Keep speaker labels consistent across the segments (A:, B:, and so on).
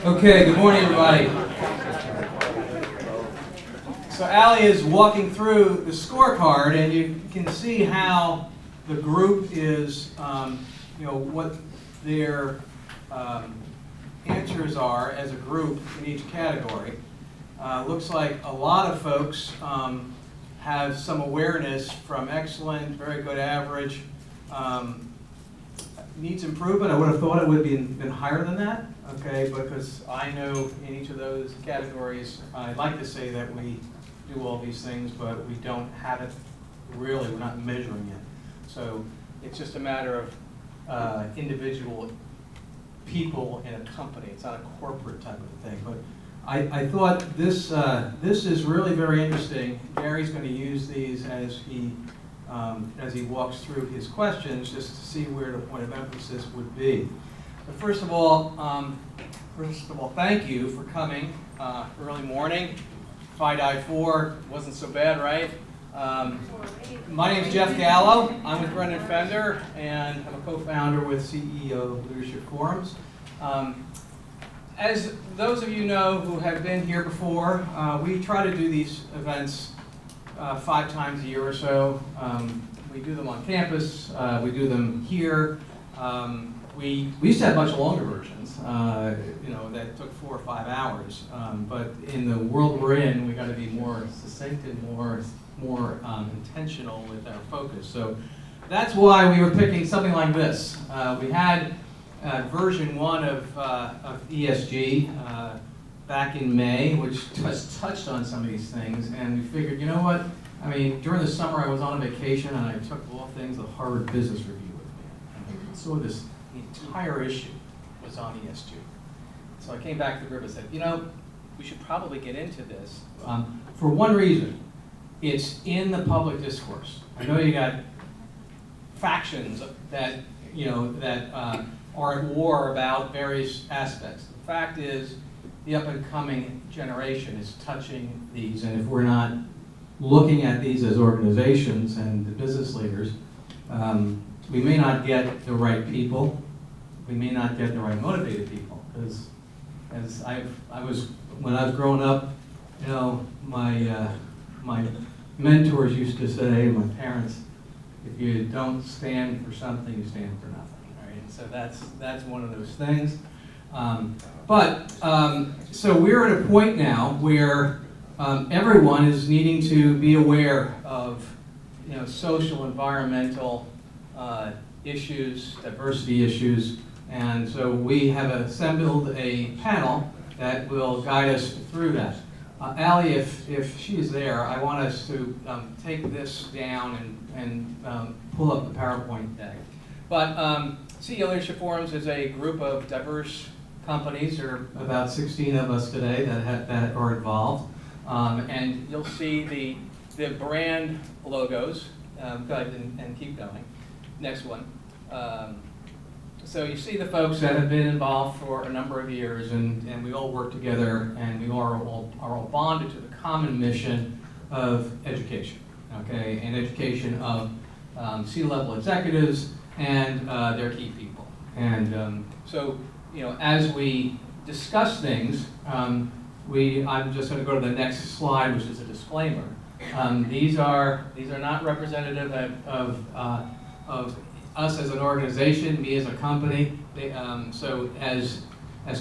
A: Okay, good morning, everybody. So Allie is walking through the scorecard, and you can see how the group is, what their answers are as a group in each category. Looks like a lot of folks have some awareness from excellent, very good, average, needs improvement. I would have thought it would have been higher than that, okay, because I know in each of those categories, I'd like to say that we do all these things, but we don't have it really, we're not measuring it. So it's just a matter of individual people in a company. It's not a corporate type of thing. But I thought this is really very interesting. Gary's going to use these as he walks through his questions, just to see where the point of emphasis would be. But first of all, thank you for coming early morning. Phi-Di-4 wasn't so bad, right? My name is Jeff Gallo. I'm with Brendan Fender, and I'm a co-founder with CEO Leadership Forums. As those of you know who have been here before, we try to do these events 5 times a year or so. We do them on campus, we do them here. We used to have much longer versions, that took 4 or 5 hours. But in the world we're in, we got to be more succinct and more intentional with our focus. So that's why we were picking something like this. We had version 1 of ESG back in May, which just touched on some of these things, and we figured, you know what? I mean, during the summer I was on a vacation and I took all things of Harvard Business Review with me. And I saw the entire issue was on ESG. So I came back to the group and said, we should probably get into this for one reason. It's in the public discourse. I know you got factions that are at war about various aspects. The fact is, the up-and-coming generation is touching these, and if we're not looking at these as organizations and the business leaders, we may not get the right people. We may not get the right motivated people, because when I was growing up, my mentors used to say, my parents, if you don't stand for something, you stand for nothing. Right? And so that's one of those things. So we're at a point now where everyone is needing to be aware of social, environmental issues, diversity issues, and so we have assembled a panel that will guide us through that. Allie, if she's there, I want us to take this down and pull up the PowerPoint deck. But CEO Leadership Forums is a group of diverse companies. There are about 16 of us today that are involved. And you'll see the brand logos. Go ahead and keep going. Next one. So you see the folks that have been involved for a number of years, and we all work together, and we are all bonded to the common mission of education, okay, and education of C-level executives and their key people. And so, as we discuss things, I'm just going to go to the next slide, which is a disclaimer. These are not representative of us as an organization, me as a company. So as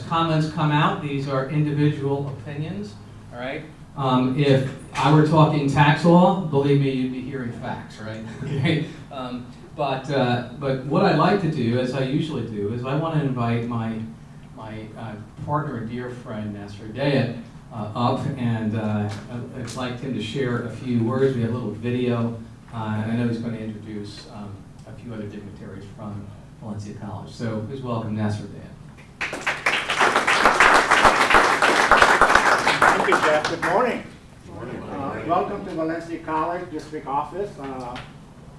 A: comments come out, these are individual opinions. All right. If I were talking tax law, believe me, you'd be hearing facts, right? Okay. But what I'd like to do, as I usually do, is I want to invite my partner and dear friend Nasser Dayat up, and I'd like him to share a few words. We have a little video. I know he's going to introduce a few other dignitaries from Valencia College. So please welcome Nasser Dayat.
B: Thank you, Jeff. Good morning. Welcome to Valencia College District Office.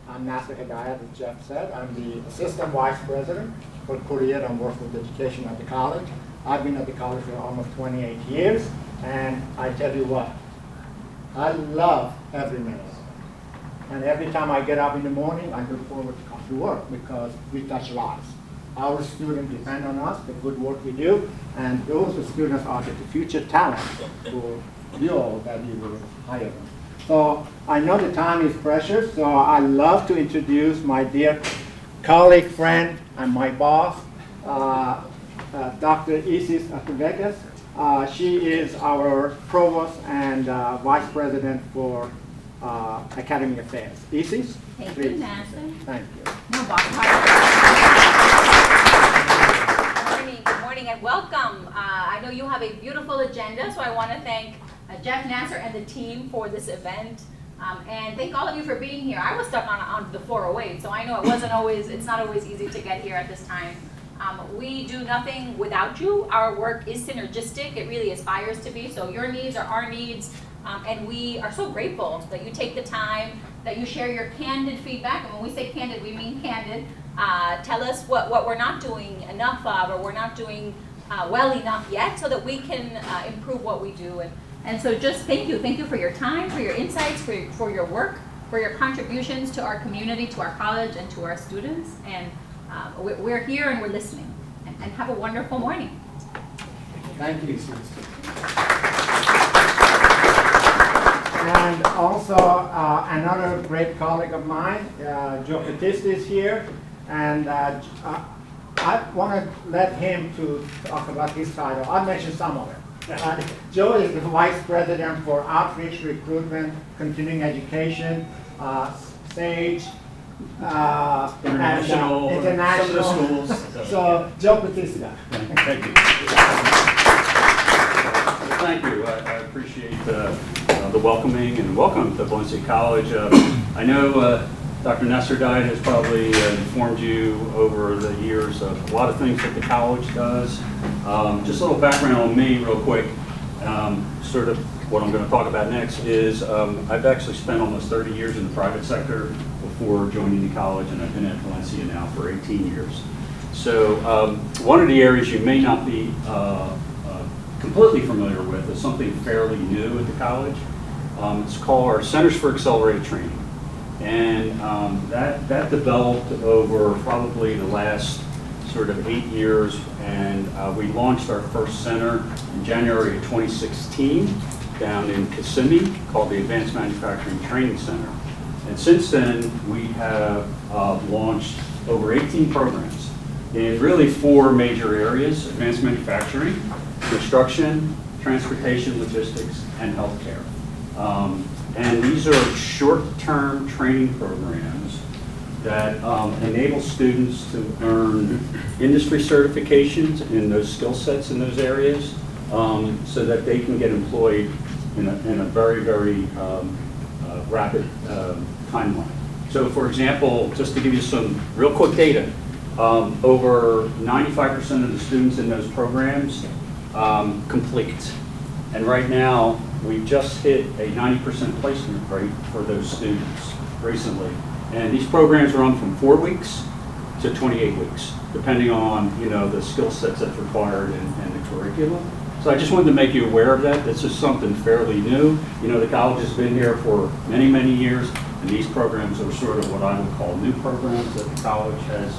B: I'm Nasser Hidayat, as Jeff said. I'm the Assistant Vice President for Career and Workforce Education at the college. I've been at the college for almost 28 years, and I tell you what, I love every minute. And every time I get up in the morning, I look forward to come to work because we touch lives. Our students depend on us, the good work we do, and those students are the future talent who you all that you will hire them. So I know the time is precious, so I love to introduce my dear colleague, friend, and my boss, Dr. Isis Atuvekas. She is our provost and vice president for academic affairs. Isis?
C: Thank
B: please.
C: you, Nasser.
B: Thank you.
C: No, Bob, Good morning and welcome. I know you have a beautiful agenda, so I want to thank Jeff Nasser and the team for this event. And thank all of you for being here. I was stuck on the 408, so I know it's not always easy to get here at this time. We do nothing without you. Our work is synergistic. It really aspires to be. So your needs are our needs. And we are so grateful that you take the time, that you share your candid feedback. And when we say candid, we mean candid. Tell us what we're not doing enough of, or we're not doing well enough yet, so that we can improve what we do. And so just thank you. Thank you for your time, for your insights, for your work, for your contributions to our community, to our college, and to our students. And we're here and we're listening. And have a wonderful morning.
B: Thank you, Isis. And also another great colleague of mine, Joe Batista is here, and I want to let him to talk about his title. I'll mention some of it. Joe is the Vice President for Outreach, Recruitment, Continuing Education, SAGE,
D: International,
B: and, international.
D: some of the schools.
B: So, Joe Batista.
D: Thank you. Thank you. I appreciate the welcoming, and welcome to Valencia College. I know Dr. Nasser Diet has probably informed you over the years of a lot of things that the college does. Just a little background on me real quick. Sort of what I'm going to talk about next is I've actually spent almost 30 years in the private sector before joining the college, and I've been at Valencia now for 18 years. So one of the areas you may not be completely familiar with is something fairly new at the college. It's called our Centers for Accelerated Training. And that developed over probably the last sort of 8 years, and we launched our first center in January of 2016 down in Kissimmee, called the Advanced Manufacturing Training Center. And since then, we have launched over 18 programs in really 4 major areas: advanced manufacturing, construction, transportation, logistics, and healthcare. And these are short-term training programs that enable students to earn industry certifications in those skill sets in those areas, so that they can get employed in a very, very rapid timeline. So for example, just to give you some real quick data, over 95% of the students in those programs complete. And right now, we've just hit a 90% placement rate for those students recently. And these programs run from 4 weeks to 28 weeks, depending on the skill sets that's required in the curriculum. So I just wanted to make you aware of that. This is something fairly new. The college has been here for many, many years, and these programs are sort of what I would call new programs that the college has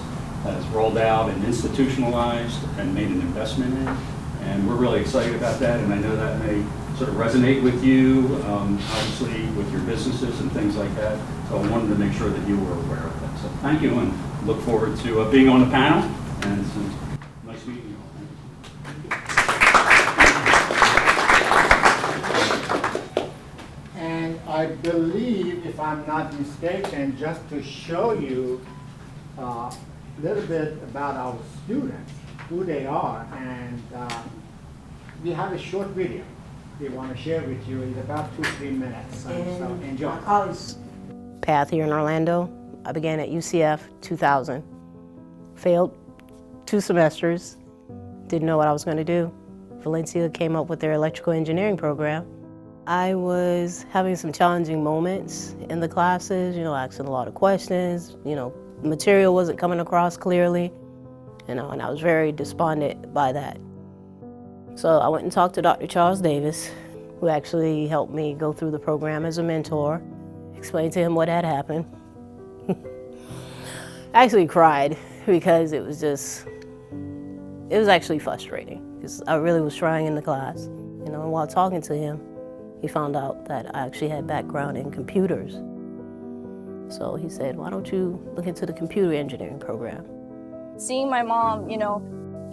D: rolled out and institutionalized and made an investment in. And we're really excited about that, and I know that may sort of resonate with you, obviously with your businesses and things like that. So I wanted to make sure that you were aware of that. So thank you, and look forward to being on the panel, and it's nice meeting you all. Thank you.
B: And I believe, if I'm not mistaken, just to show you a little bit about our students, who they are, and we have a short video we want to share with you. It's about 2-3 minutes, so enjoy.
E: My college path here in Orlando, I began at UCF 2000. Failed 2 semesters, didn't know what I was going to do. Valencia came up with their electrical engineering program. I was having some challenging moments in the classes, asking a lot of questions, material wasn't coming across clearly, and I was very despondent by that. So I went and talked to Dr. Charles Davis, who actually helped me go through the program as a mentor, explained to him what had happened. I actually cried because it was actually frustrating because I really was trying in the class. You know, and while talking to him, he found out that I actually had background in computers. So he said, why don't you look into the computer engineering program?
F: Seeing my mom, you know,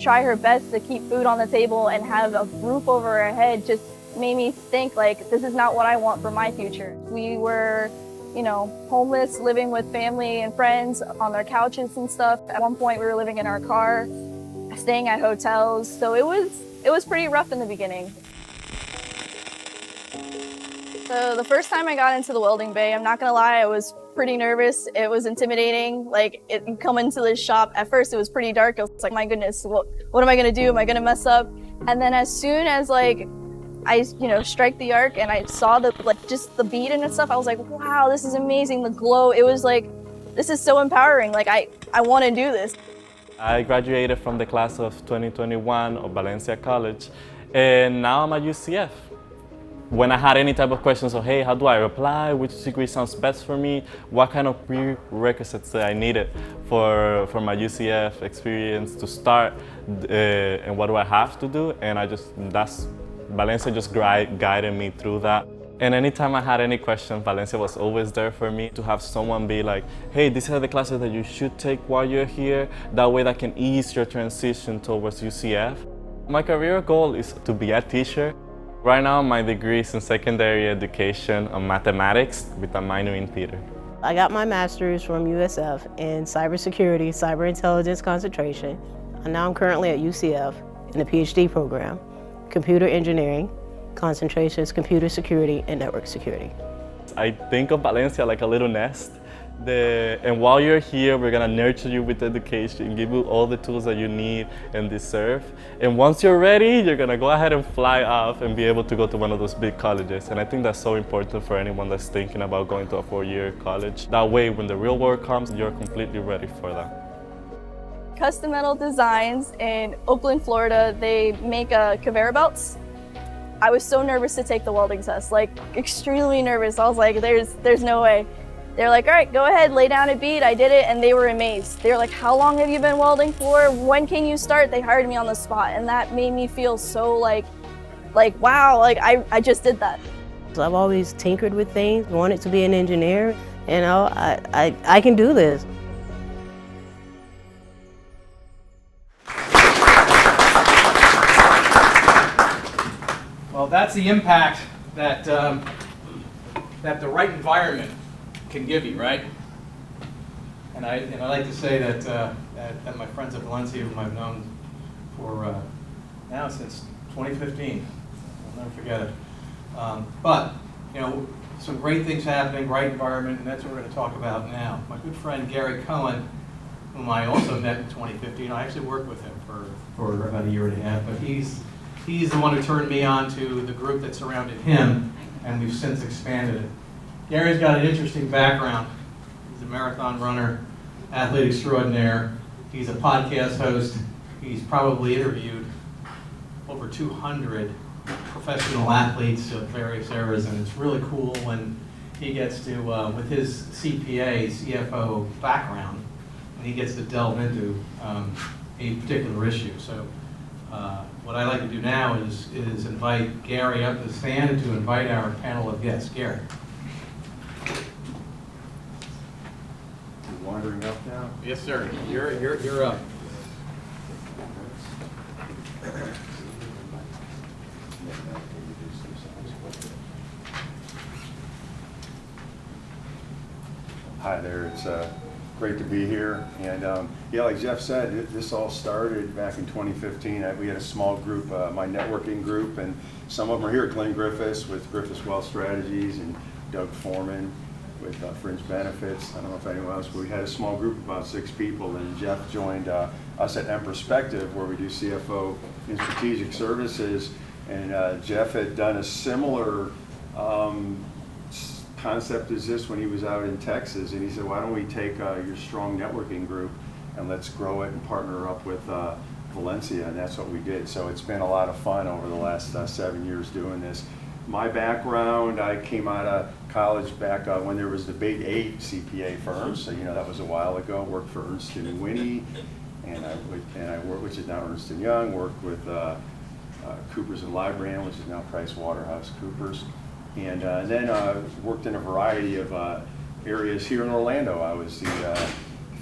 F: try her best to keep food on the table and have a roof over her head just made me think, like, this is not what I want for my future. We were, you know, homeless, living with family and friends on their couches and stuff. At one point we were living in our car, staying at hotels. So it was pretty rough in the beginning. So the first time I got into the welding bay, I'm not gonna lie, I was pretty nervous. It was intimidating. Like, you come into this shop, at first it was pretty dark. I was like, my goodness, what am I gonna do? Am I gonna mess up? And then as soon as like I, you know, strike the arc and I saw the, like, just the bead and stuff, I was like, wow, this is amazing. The glow, it was like, this is so empowering. Like, I wanna do this.
G: I graduated from the class of 2021 of Valencia College, and now I'm at UCF. When I had any type of questions of, hey, how do I apply? Which degree sounds best for me? What kind of prerequisites that I needed for my UCF experience to start, and what do I have to do? And Valencia just guided me through that. And anytime I had any questions, Valencia was always there for me, to have someone be like, hey, these are the classes that you should take while you're here. That way that can ease your transition towards UCF. My career goal is to be a teacher. Right now, my degree is in secondary education on mathematics with a minor in theater.
E: I got my master's from USF in cybersecurity, cyber intelligence concentration. And now I'm currently at UCF in a PhD program, computer engineering, concentration is computer security and network security.
G: I think of Valencia like a little nest. And while you're here, we're gonna nurture you with education, give you all the tools that you need and deserve. And once you're ready, you're gonna go ahead and fly off and be able to go to one of those big colleges. And I think that's so important for anyone that's thinking about going to a 4-year college. That way, when the real world comes, you're completely ready for that.
F: Custom Metal Designs in Oakland, Florida, they make conveyor belts. I was so nervous to take the welding test, like extremely nervous. I was like, there's no way. They're like, all right, go ahead, lay down a bead. I did it, and they were amazed. They were like, how long have you been welding for? When can you start? They hired me on the spot, and that made me feel so like wow, like I just did that.
E: So I've always tinkered with things, wanted to be an engineer. You know, I can do this.
A: Well, that's the impact that, that the right environment can give you, right? And I like to say that my friends at Valencia, whom I've known for now since 2015, I'll never forget it. But, you know, some great things happening, right environment, and that's what we're going to talk about now. My good friend Gary Cohen, whom I also met in 2015, I actually worked with him for about a year and a half, but he's the one who turned me on to the group that surrounded him, and we've since expanded it. Gary's got an interesting background. He's a marathon runner, athlete extraordinaire. He's a podcast host. He's probably interviewed over 200 professional athletes of various eras, and it's really cool when he gets to, with his CPA, CFO background, and he gets to delve into a particular issue. So what I like to do now is invite Gary up to the stand and to invite our panel of guests. Gary.
H: Wandering up now?
A: Yes, sir. You're up.
H: Hi there. It's great to be here. And yeah, like Jeff said, this all started back in 2015. We had a small group, my networking group, and some of them are here. Glenn Griffiths with Griffiths Wealth Strategies, and Doug Foreman with Fringe Benefits. I don't know if anyone else, but we had a small group of about 6 people, and Jeff joined us at M Perspective, where we do CFO and strategic services. And Jeff had done a similar concept as this when he was out in Texas, and he said, why don't we take your strong networking group and let's grow it and partner up with Valencia, and that's what we did. So it's been a lot of fun over the last 7 years doing this. My background, I came out of college back when there was the big 8 CPA firms, so that was a while ago. Worked for Ernst & Winnie, and I worked, which is now Ernst & Young. Worked with Coopers & Lybrand, which is now PricewaterhouseCoopers, and then worked in a variety of areas here in Orlando. I was the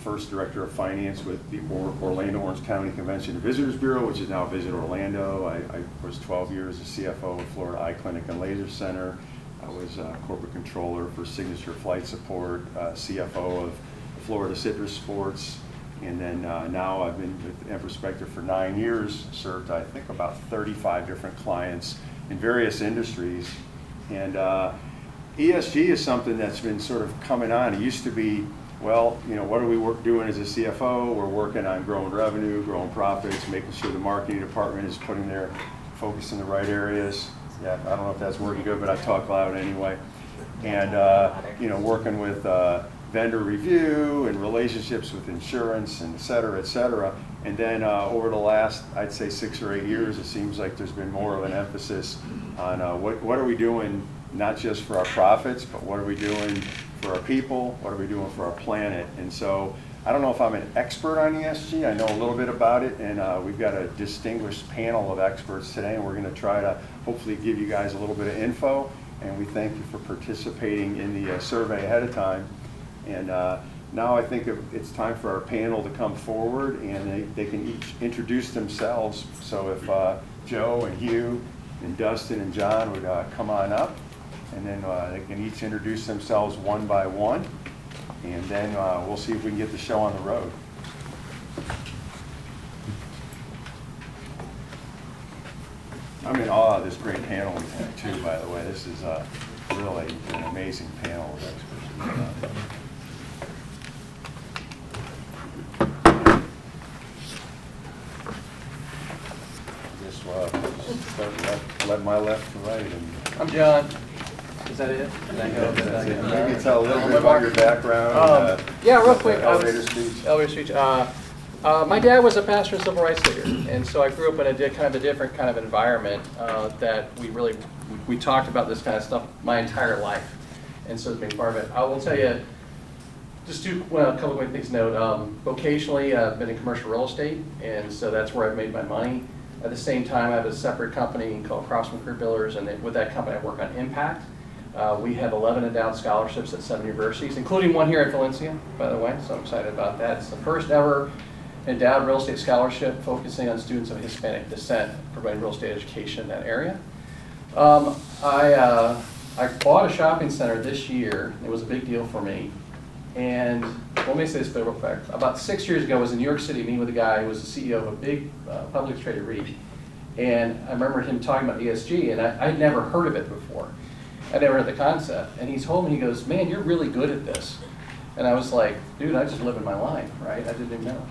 H: first director of finance with the Orlando Orange County Convention and Visitors Bureau, which is now Visit Orlando. I was 12 years as CFO of Florida Eye Clinic and Laser Center. I was corporate controller for Signature Flight Support, CFO of Florida Citrus Sports, and then now I've been with Empress Spectre for 9 years, served I think about 35 different clients in various industries. And ESG is something that's been sort of coming on. It used to be, well, what are we doing as a CFO? We're working on growing revenue, growing profits, making sure the marketing department is putting their focus in the right areas. Yeah, I don't know if that's working good, but I talk loud anyway. And working with vendor review and relationships with insurance and et cetera, et cetera. And then over the last, I'd say 6 or 8 years, it seems like there's been more of an emphasis on what are we doing, not just for our profits, but what are we doing for our people, what are we doing for our planet. And so I don't know if I'm an expert on ESG. I know a little bit about it, and we've got a distinguished panel of experts today, and we're going to try to hopefully give you guys a little bit of info, and we thank you for participating in the survey ahead of time. And now I think it's time for our panel to come forward, and they can each introduce themselves. So if Joe and Hugh and Dustin and John would come on up, and then they can each introduce themselves one by one, and then we'll see if we can get the show on the road. I'm in awe of this great panel we have too, by the way. This is really an amazing panel of experts. Start my left to right.
A: I'm John. Is that it?
H: Maybe tell a little bit about your background.
A: Yeah, real quick.
H: Elevator speech.
A: Elevator speech. My dad was a pastor and civil rights leader, and so I grew up in a different kind of environment that we talked about this kind of stuff my entire life, and so it's been part of it. I will tell you, just a couple of quick things to note. Vocationally, I've been in commercial real estate, and so that's where I've made my money. At the same time, I have a separate company called Craftsman Career Builders, and with that company I work on impact. We have 11 endowed scholarships at 7 universities, including one here at Valencia, by the way, so I'm excited about that. It's the first ever endowed real estate scholarship focusing on students of Hispanic descent, providing real estate education in that area. I bought a shopping center this year. It was a big deal for me. And let me say this real quick. About 6 years ago, I was in New York City meeting with a guy who was the CEO of a big publicly traded REIT. And I remember him talking about ESG, and I'd never heard of it before. I never heard the concept. And he told me, he goes, man, you're really good at this. And I was like, dude, I just live in my life, right? I didn't even know.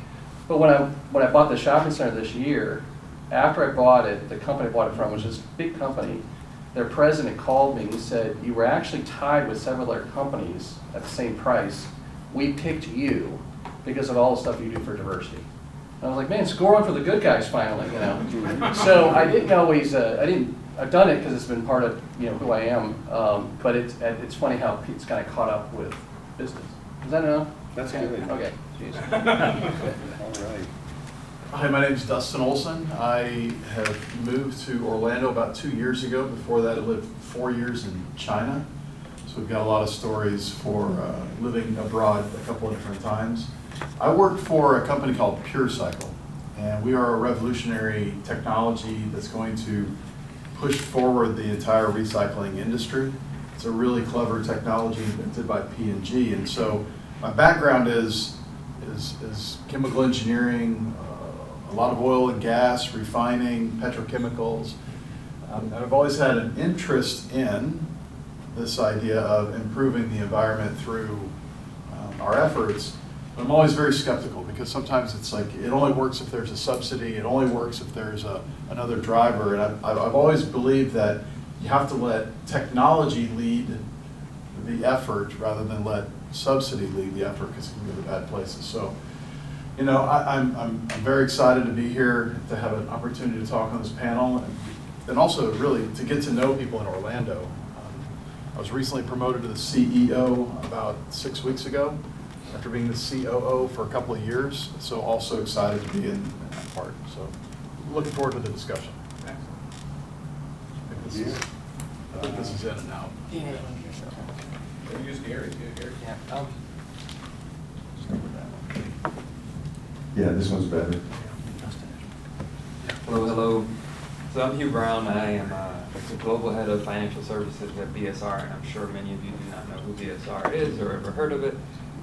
A: But when I bought the shopping center this year, after I bought it, the company I bought it from, which is a big company, their president called me and he said, you were actually tied with several other companies at the same price. We picked you because of all the stuff you do for diversity. And I was like, man, score one for the good guys finally, So I didn't always, I've done it because it's been part of who I am, but it's funny how it's kind of caught up with business. Is that enough?
H: That's good.
A: Okay, jeez.
H: All right.
I: Hi, my name is Dustin Olson. I have moved to Orlando about 2 years ago. Before that, I lived 4 years in China. So we've got a lot of stories for living abroad a couple of different times. I work for a company called PureCycle, and we are a revolutionary technology that's going to push forward the entire recycling industry. It's a really clever technology invented by P&G, and so my background is chemical engineering, a lot of oil and gas, refining, petrochemicals. And I've always had an interest in this idea of improving the environment through our efforts. But I'm always very skeptical because sometimes it's like it only works if there's a subsidy, it only works if there's another driver. And I've always believed that you have to let technology lead the effort rather than let subsidy lead the effort because it can go to bad places. So, I'm very excited to be here to have an opportunity to talk on this panel. And and also really to get to know people in Orlando. I was recently promoted to the CEO about 6 weeks ago after being the COO for a couple of years, so also excited to be in that part. So looking forward to the discussion. I think this is in and out.
A: Use Gary too. Gary.
H: Yeah, this one's better.
J: Hello. So I'm Hugh Brown. I am the Global Head of Financial Services at BSR, and I'm sure many of you do not know who BSR is or ever heard of it.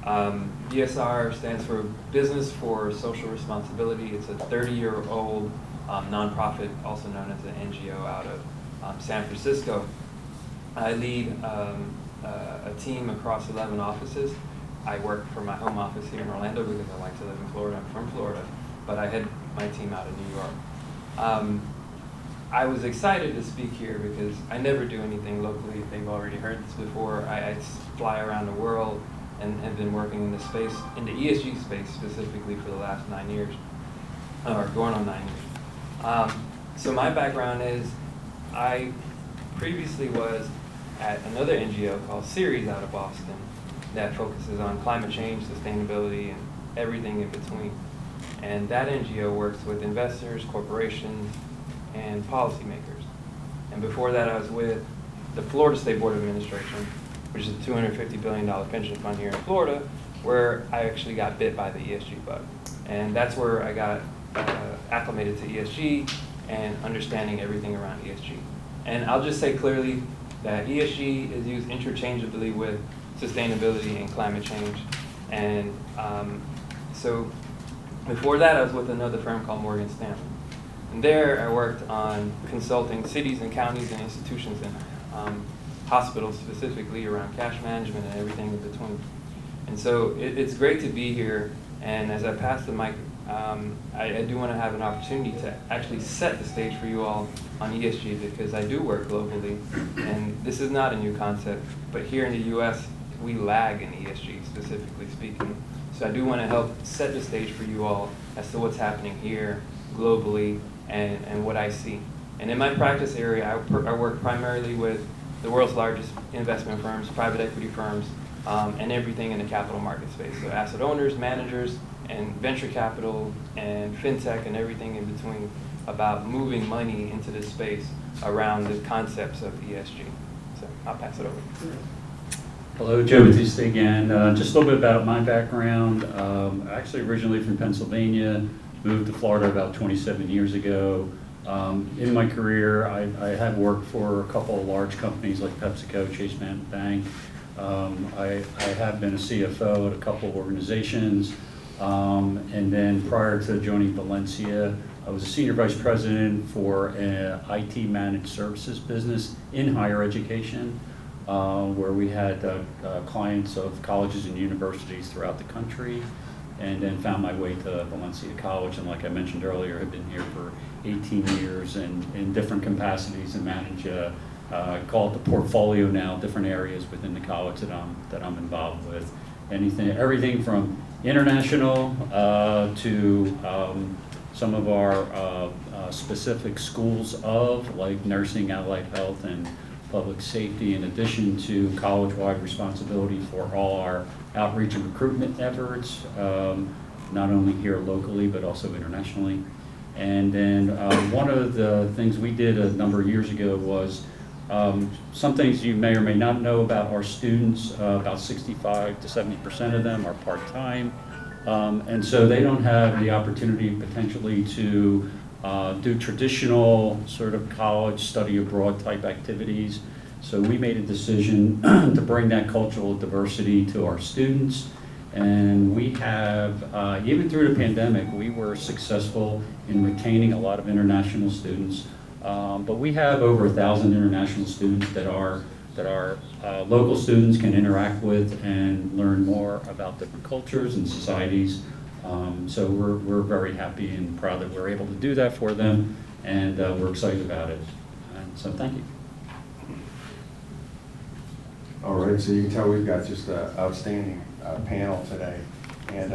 J: BSR stands for Business for Social Responsibility. It's a 30-year-old nonprofit, also known as an NGO, out of San Francisco. I lead a team across 11 offices. I work for my home office here in Orlando because I like to live in Florida. I'm from Florida, but I head my team out of New York. I was excited to speak here because I never do anything locally. They've already heard this before. I fly around the world and have been working in the space, in the ESG space specifically for the last 9 years, or going on 9 years. So my background is I previously was at another NGO called Ceres out of Boston that focuses on climate change, sustainability, and everything in between. And that NGO works with investors, corporations, and policymakers. And before that, I was with the Florida State Board of Administration, which is a $250 billion pension fund here in Florida, where I actually got bit by the ESG bug. And that's where I got acclimated to ESG and understanding everything around ESG. And I'll just say clearly that ESG is used interchangeably with sustainability and climate change. And so before that, I was with another firm called Morgan Stanley. And there I worked on consulting cities and counties and institutions and hospitals specifically around cash management and everything in between. And so it's great to be here. And as I pass the mic, I do want to have an opportunity to actually set the stage for you all on ESG because I do work globally. And this is not a new concept, but here in the US, we lag in ESG, specifically speaking. So I do want to help set the stage for you all as to what's happening here globally and what I see. And in my practice area, I work primarily with the world's largest investment firms, private equity firms, and everything in the capital market space. So asset owners, managers, and venture capital, and fintech, and everything in between about moving money into this space around the concepts of ESG. So I'll pass it over.
K: Hello, Joe Batista again. Just a little bit about my background. Actually originally from Pennsylvania, moved to Florida about 27 years ago. In my career, I have worked for a couple of large companies like PepsiCo, Chase Manhattan Bank. I have been a CFO at a couple of organizations. And then prior to joining Valencia, I was a senior vice president for an IT managed services business in higher education, where we had clients of colleges and universities throughout the country, and then found my way to Valencia College. And like I mentioned earlier, have been here for 18 years and in different capacities and manage, call it the portfolio now, different areas within the college that I'm involved with. Everything from international to some of our specific schools of, like nursing, allied health, and public safety, in addition to college-wide responsibility for all our outreach and recruitment efforts, not only here locally, but also internationally. And then one of the things we did a number of years ago was some things you may or may not know about our students. About 65 to 70% of them are part-time. And so they don't have the opportunity potentially to do traditional sort of college study abroad type activities. So we made a decision to bring that cultural diversity to our students. And we have, even through the pandemic, we were successful in retaining a lot of international students. But we have over 1,000 international students that our local students can interact with and learn more about different cultures and societies. So we're very happy and proud that we're able to do that for them, and we're excited about it. And so thank you.
H: All right, so you can tell we've got just an outstanding panel today. And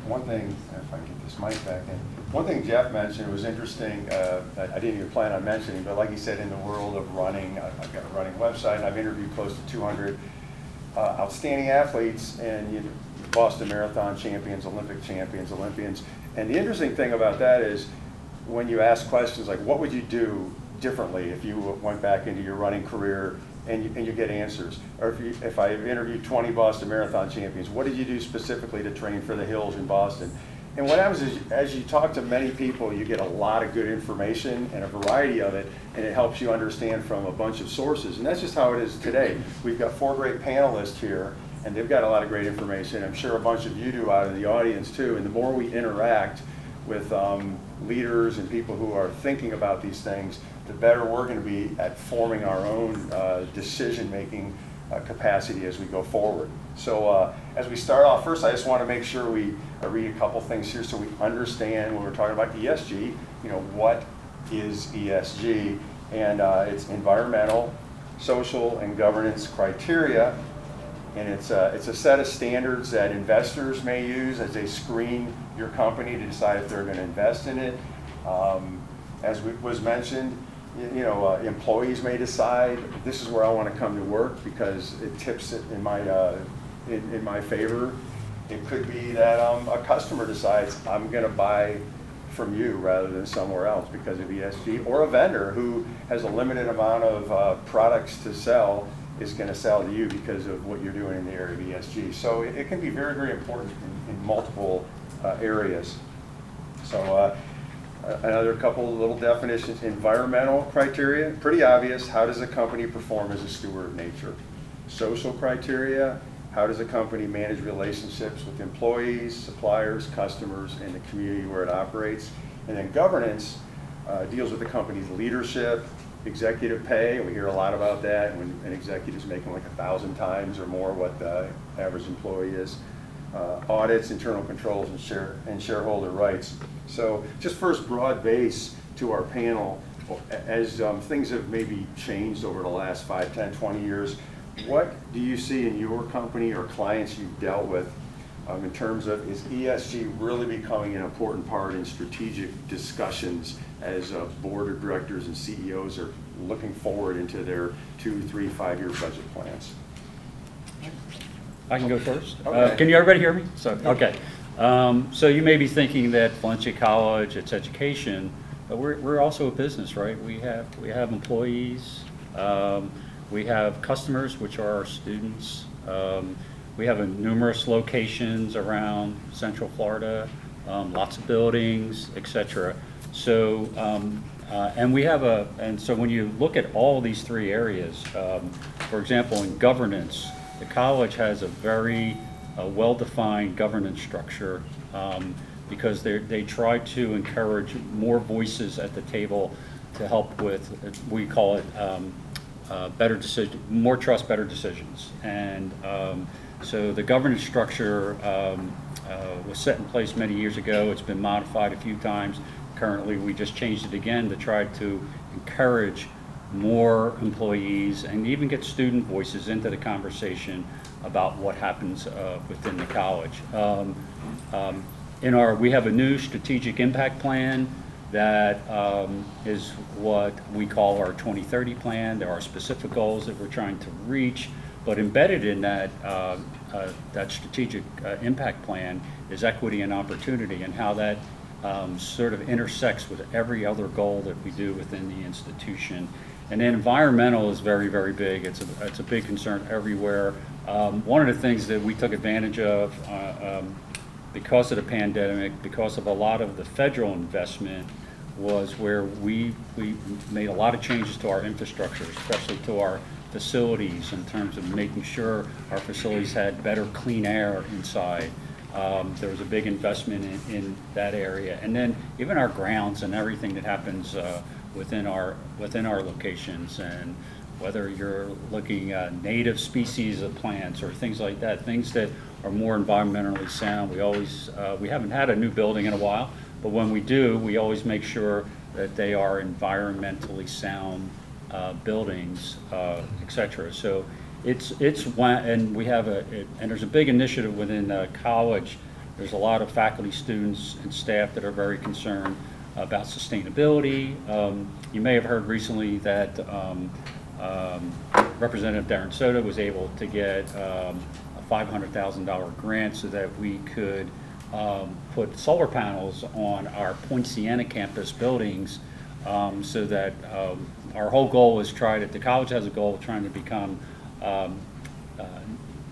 H: one thing, if I can get this mic back in, one thing Jeff mentioned was interesting, I didn't even plan on mentioning, but like he said, in the world of running, I've got a running website, and I've interviewed close to 200 outstanding athletes, and Boston Marathon champions, Olympic champions, Olympians. And the interesting thing about that is when you ask questions like, what would you do differently if you went back into your running career, and you get answers? Or if I interviewed 20 Boston Marathon champions, what did you do specifically to train for the hills in Boston? And what happens is, as you talk to many people, you get a lot of good information and a variety of it, and it helps you understand from a bunch of sources. And that's just how it is today. We've got 4 great panelists here, and they've got a lot of great information. I'm sure a bunch of you do out in the audience too. And the more we interact with leaders and people who are thinking about these things, the better we're going to be at forming our own decision-making capacity as we go forward. So as we start off, first I just want to make sure we read a couple things here so we understand when we're talking about ESG, what is ESG? And it's environmental, social, and governance criteria. And it's a set of standards that investors may use as they screen your company to decide if they're going to invest in it. As was mentioned, employees may decide this is where I want to come to work because it tips it in my favor. It could be that a customer decides I'm going to buy from you rather than somewhere else because of ESG, or a vendor who has a limited amount of products to sell is going to sell to you because of what you're doing in the area of ESG. So it can be very, very important in multiple areas. So another couple of little definitions. Environmental criteria, pretty obvious. How does a company perform as a steward of nature? Social criteria, how does a company manage relationships with employees, suppliers, customers, and the community where it operates? And then governance deals with the company's leadership, executive pay. We hear a lot about that when an executive's making like 1,000 times or more what the average employee is. Audits, internal controls, and shareholder rights. So just first broad base to our panel, as things have maybe changed over the last 5, 10, 20 years, what do you see in your company or clients you've dealt with in terms of, is ESG really becoming an important part in strategic discussions as board of directors and CEOs are looking forward into their 2, 3, 5-year budget plans?
K: I can go first.
H: Okay.
K: Can you everybody hear me? Okay. So you may be thinking that Valencia College, it's education, but we're also a business, right? We have employees, we have customers, which are our students. We have numerous locations around Central Florida, lots of buildings, etc. So and so when you look at all these 3 areas, for example, in governance, the college has a very well-defined governance structure because they try to encourage more voices at the table to help with, we call it better decision, more trust, better decisions. And so the governance structure was set in place many years ago. It's been modified a few times. Currently, we just changed it again to try to encourage more employees and even get student voices into the conversation about what happens within the college. We have a new strategic impact plan that is what we call our 2030 plan. There are specific goals that we're trying to reach, but embedded in that strategic impact plan is equity and opportunity, and how that sort of intersects with every other goal that we do within the institution. And then environmental is very, very big. It's a big concern everywhere. One of the things that we took advantage of because of the pandemic, because of a lot of the federal investment, was where we made a lot of changes to our infrastructure, especially to our facilities, in terms of making sure our facilities had better clean air inside. There was a big investment in that area. And then even our grounds and everything that happens within our locations, and whether you're looking at native species of plants or things like that, things that are more environmentally sound. We haven't had a new building in a while, but when we do, we always make sure that they are environmentally sound buildings, etc. So it's one, and we have and there's a big initiative within the college There's a lot of faculty, students, and staff that are very concerned about sustainability. You may have heard recently that Representative Darren Soto was able to get a $500,000 grant so that we could put solar panels on our Point Siena campus buildings, so that our whole goal is the college has a goal of trying to become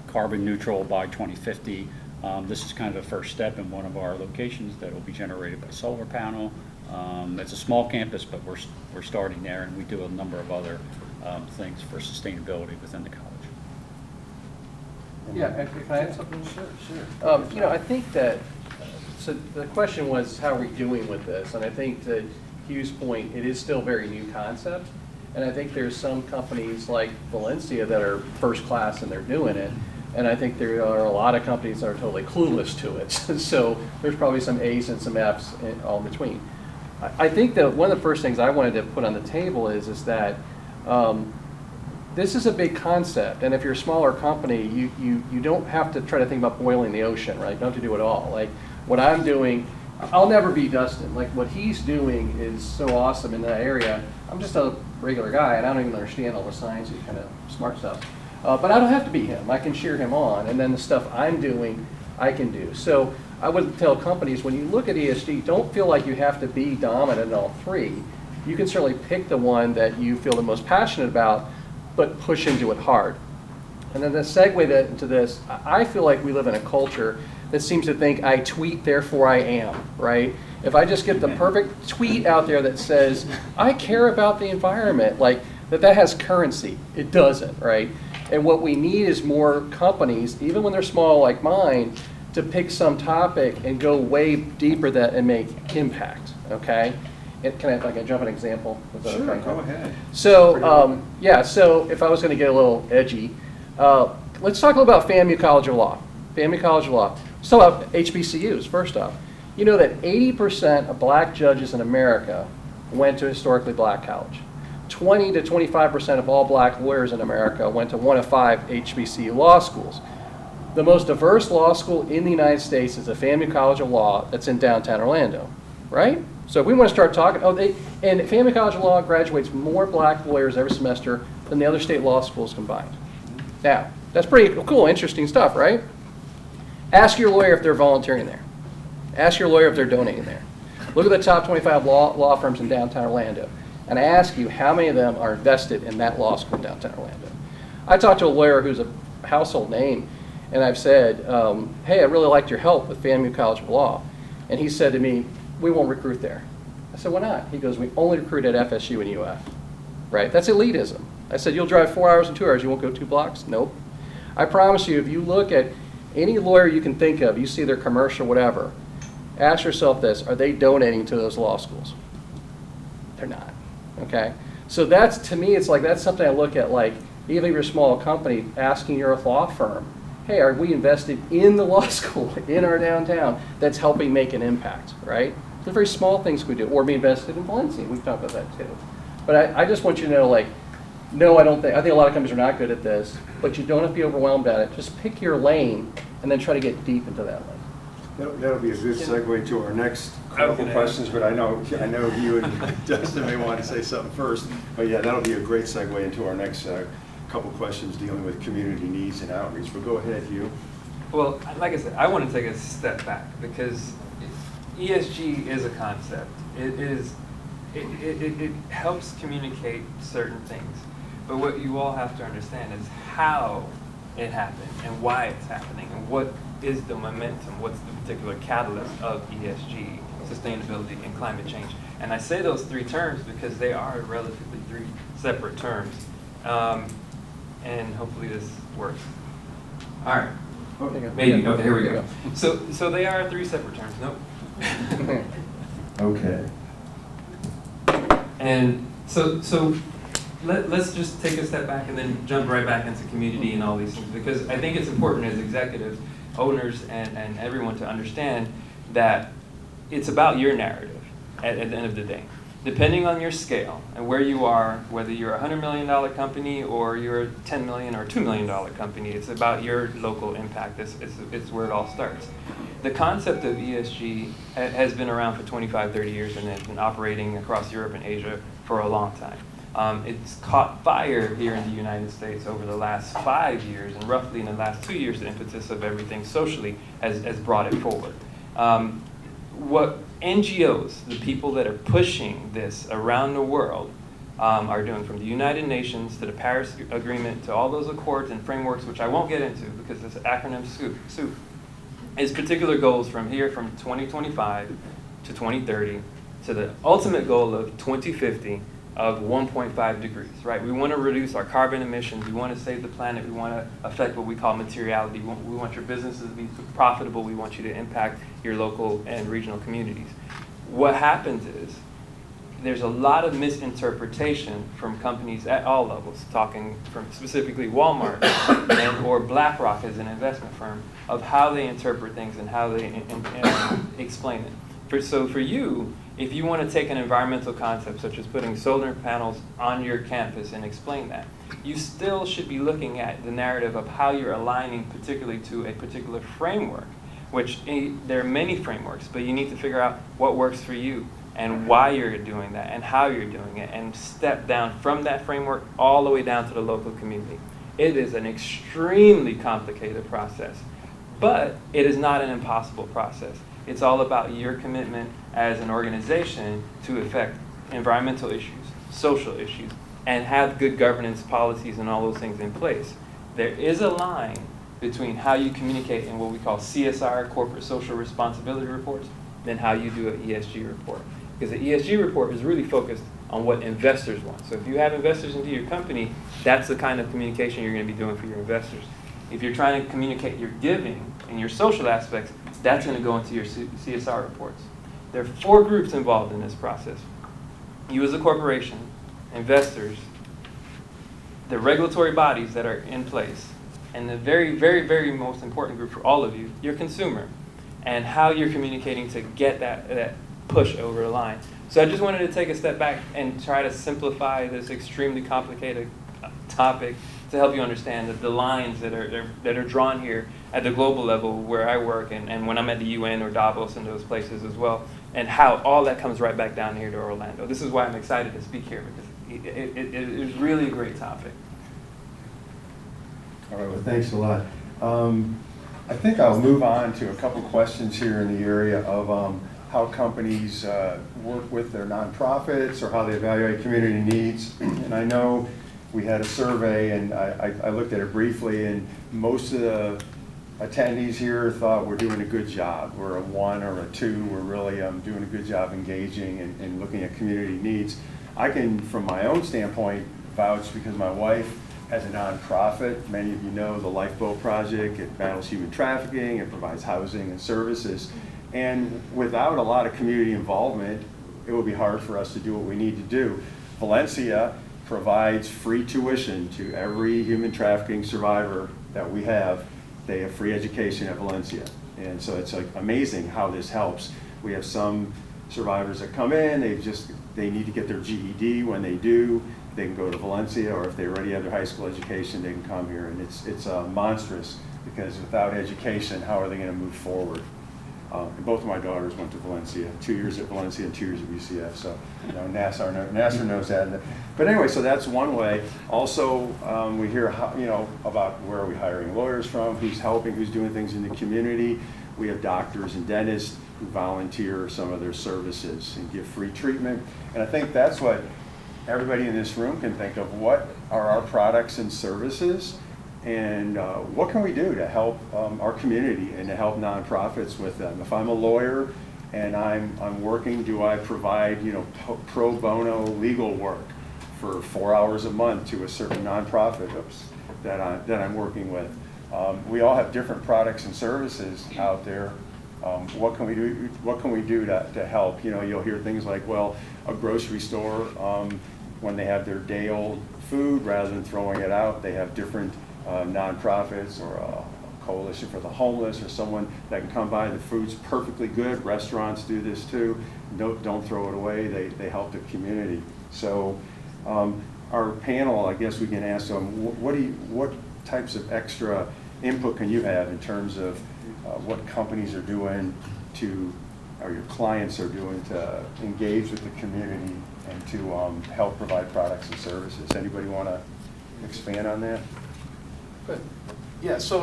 K: carbon neutral by 2050. This is kind of the first step in one of our locations that will be generated by solar panel. It's a small campus, but we're starting there, and we do a number of other things for sustainability within the college.
L: Yeah, can I add something? Sure. You know, I think that, so the question was, how are we doing with this? And I think to Hugh's point, it is still a very new concept. And I think there's some companies like Valencia that are first class and they're doing it. And I think there are a lot of companies that are totally clueless to it. So there's probably some A's and some F's all in between. I think that one of the first things I wanted to put on the table is that this is a big concept, and if you're a smaller company, you don't have to try to think about boiling the ocean, right? You don't have to do it all. Like what I'm doing, I'll never be Dustin. Like what he's doing is so awesome in that area. I'm just a regular guy, and I don't even understand all the science and kind of smart stuff. But I don't have to be him. I can cheer him on, and then the stuff I'm doing, I can do. So I would tell companies, when you look at ESG, don't feel like you have to be dominant in all three. You can certainly pick the one that you feel the most passionate about, but push into it hard. And then to segue into this, I feel like we live in a culture that seems to think I tweet, therefore I am, right? If I just get the perfect tweet out there that says, I care about the environment, like that has currency. It doesn't, right? And what we need is more companies, even when they're small like mine, to pick some topic and go way deeper that and make impact, okay? Can I jump an example?
H: Sure, go ahead.
L: So, yeah, so if I was going to get a little edgy, let's talk a little about FAMU College of Law. FAMU College of Law. So HBCUs, first off. You know that 80% of black judges in America went to historically black college. 20 to 25% of all black lawyers in America went to one of 5 HBCU law schools. The most diverse law school in the United States is the FAMU College of Law that's in downtown Orlando, right? So if we want to start talking, and FAMU College of Law graduates more black lawyers every semester than the other state law schools combined. Now, that's pretty cool, interesting stuff, right? Ask your lawyer if they're volunteering there. Ask your lawyer if they're donating there. Look at the top 25 law firms in downtown Orlando, and I ask you how many of them are invested in that law school in downtown Orlando. I talked to a lawyer who's a household name, and I've said, hey, I really liked your help with FAMU College of Law. And he said to me, we won't recruit there. I said, why not? He goes, we only recruit at FSU and UF, right? That's elitism. I said, you'll drive 4 hours and 2 hours, you won't go 2 blocks? Nope. I promise you, if you look at any lawyer you can think of, you see their commercial, whatever, ask yourself this, are they donating to those law schools? They're not, okay? So that's, to me, it's like, that's something I look at, like, even if you're a small company, asking your law firm, hey, are we invested in the law school in our downtown that's helping make an impact, right? They're very small things we do, or be invested in Valencia. We've talked about that too. But I just want you to know, like, no, I think a lot of companies are not good at this, but you don't have to be overwhelmed at it. Just pick your lane and then try to get deep into that lane.
H: That'll be a good segue to our next couple questions, but I know you and Dustin may want to say something first. But yeah, that'll be a great segue into our next couple questions dealing with community needs and outreach. But go ahead, Hugh.
J: Well, like I said, I want to take a step back because ESG is a concept. It helps communicate certain things. But what you all have to understand is how it happened and why it's happening and what is the momentum, what's the particular catalyst of ESG, sustainability, and climate change. And I say those 3 terms because they are relatively 3 separate terms. And hopefully this works. All right. Maybe. Okay, here we go. So they are 3 separate terms. Nope.
H: Okay.
J: And so let's just take a step back and then jump right back into community and all these things, because I think it's important as executives, owners, and everyone to understand that it's about your narrative at the end of the day. depending on your scale and where you are, whether you're a $100 million company or you're a $10 million or $2 million company, it's about your local impact. It's where it all starts. The concept of ESG has been around for 25, 30 years and has been operating across Europe and Asia for a long time. It's caught fire here in the United States over the last 5 years, and roughly in the last 2 years, the impetus of everything socially has brought it forward. What NGOs, the people that are pushing this around the world, are doing, from the United Nations to the Paris Agreement to all those accords and frameworks, which I won't get into because it's acronym soup, is particular goals from 2025 to 2030 to the ultimate goal of 2050 of 1.5 degrees, right? We want to reduce our carbon emissions. We want to save the planet. We want to affect what we call materiality. We want your businesses to be profitable. We want you to impact your local and regional communities. What happens is there's a lot of misinterpretation from companies at all levels, talking from specifically Walmart and or BlackRock as an investment firm, of how they interpret things and how they explain it. So for you, if you want to take an environmental concept such as putting solar panels on your campus and explain that, you still should be looking at the narrative of how you're aligning particularly to a particular framework, which there are many frameworks, but you need to figure out what works for you and why you're doing that and how you're doing it, and step down from that framework all the way down to the local community. It is an extremely complicated process, but it is not an impossible process. It's all about your commitment as an organization to affect environmental issues, social issues, and have good governance policies and all those things in place. There is a line between how you communicate in what we call CSR, corporate social responsibility reports, than how you do an ESG report. Because the ESG report is really focused on what investors want. So if you have investors into your company, that's the kind of communication you're going to be doing for your investors. If you're trying to communicate your giving and your social aspects, that's going to go into your CSR reports. There are 4 groups involved in this process. You as a corporation, investors, the regulatory bodies that are in place, and the very, very, very most important group for all of you, your consumer, and how you're communicating to get that push over the line. So I just wanted to take a step back and try to simplify this extremely complicated topic to help you understand the lines that are drawn here at the global level where I work, and when I'm at the UN or Davos and those places as well, and how all that comes right back down here to Orlando. This is why I'm excited to speak here, because it is really a great topic.
H: All right, well, thanks a lot. I think I'll move on to a couple questions here in the area of how companies work with their nonprofits or how they evaluate community needs. And I know we had a survey, and I looked at it briefly, and most of the attendees here thought we're doing a good job. We're a 1 or a 2. We're really doing a good job engaging and looking at community needs. I can, from my own standpoint, vouch because my wife has a nonprofit. Many of you know the Lifeboat Project. It battles human trafficking. It provides housing and services. And without a lot of community involvement, it would be hard for us to do what we need to do. Valencia provides free tuition to every human trafficking survivor that we have. They have free education at Valencia. And so it's like amazing how this helps. We have some survivors that come in, they need to get their GED. When they do, they can go to Valencia, or if they already have their high school education, they can come here. And it's monstrous, because without education, how are they going to move forward? And both of my daughters went to Valencia, 2 years at Valencia and 2 years at UCF. So, you know, Nasser knows that. But anyway, so that's one way. Also, we hear about where are we hiring lawyers from, who's helping, who's doing things in the community. We have doctors and dentists who volunteer some of their services and give free treatment. And I think that's what everybody in this room can think of. What are our products and services? And what can we do to help our community and to help nonprofits with them? If I'm a lawyer and I'm working, do I provide pro bono legal work for 4 hours a month to a certain nonprofit that I'm working with? We all have different products and services out there. What can we do? What can we do to help? You'll hear things like, well, a grocery store, when they have their day-old food, rather than throwing it out, they have different nonprofits or Coalition for the Homeless, or someone that can come by. The food's perfectly good. Restaurants do this too. Don't throw it away. They help the community. So our panel, I guess we can ask them, what types of extra input can you have in terms of what companies are doing to, or your clients are doing to engage with the community and to help provide products and services? Anybody want to expand on that?
I: Good. Yeah, so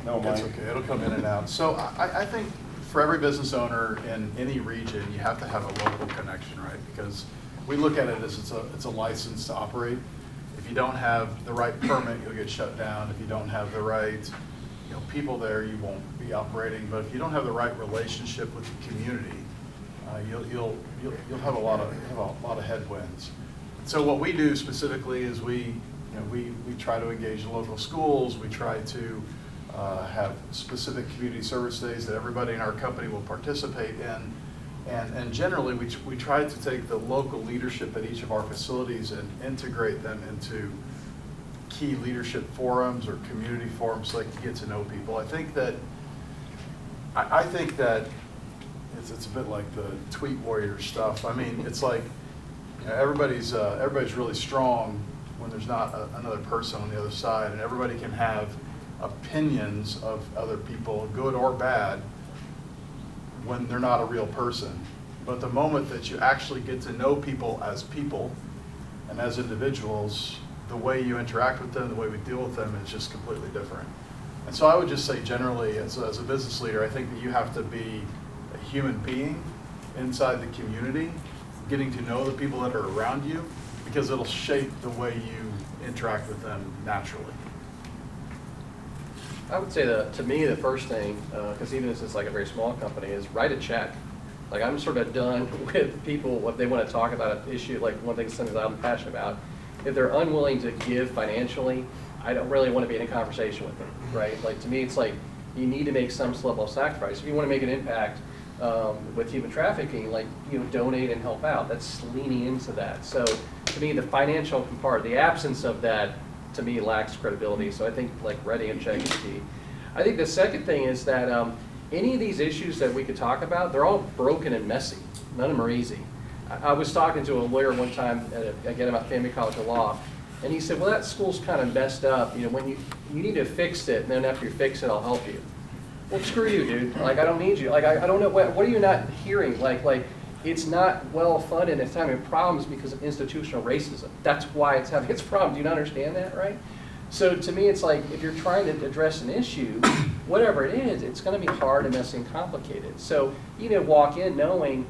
H: No,
I: it's
H: Mike.
I: okay, it'll come in and out. So I think for every business owner in any region, you have to have a local connection, right? Because we look at it as it's a license to operate. If you don't have the right permit, you'll get shut down. If you don't have the right people there, you won't be operating. But if you don't have the right relationship with the community, you'll have a lot of headwinds. So what we do specifically is we try to engage the local schools. We try to have specific community service days that everybody in our company will participate in. And generally, we try to take the local leadership at each of our facilities and integrate them into key leadership forums or community forums so they can get to know people. I think that it's a bit like the tweet warrior stuff. I mean, it's like everybody's really strong when there's not another person on the other side, and everybody can have opinions of other people, good or bad, when they're not a real person. But the moment that you actually get to know people and as individuals, the way you interact with them, the way we deal with them is just completely different. And so I would just say generally, as a business leader, I think that you have to be a human being inside the community, getting to know the people that are around you, because it'll shape the way you interact with them naturally.
L: I would say to me, the first thing, because even if it's like a very small company, is write a check. Like, I'm sort of done with people, what they want to talk about an issue, like one thing something that I'm passionate about. If they're unwilling to give financially, I don't really want to be in a conversation with them, right? Like, to me, it's like you need to make some level of sacrifice. If you want to make an impact with human trafficking, like, donate and help out. That's leaning into that. So to me, the financial part, the absence of that, to me, lacks credibility. So I think like writing a check is key. I think the second thing is that any of these issues that we could talk about, they're all broken and messy. None of them are easy. I was talking to a lawyer one time, again, about Family College of Law, and he said, well, that school's kind of messed up. When you need to fix it, and then after you fix it, I'll help you. Well, screw you, dude. Like, I don't need you. Like, I don't know, what are you not hearing? Like it's not well funded, it's having problems because of institutional racism. That's why it's having its problem. Do you not understand that, right? So to me, it's like, if you're trying to address an issue, whatever it is, it's going to be hard and messy and complicated. So you need to walk in knowing,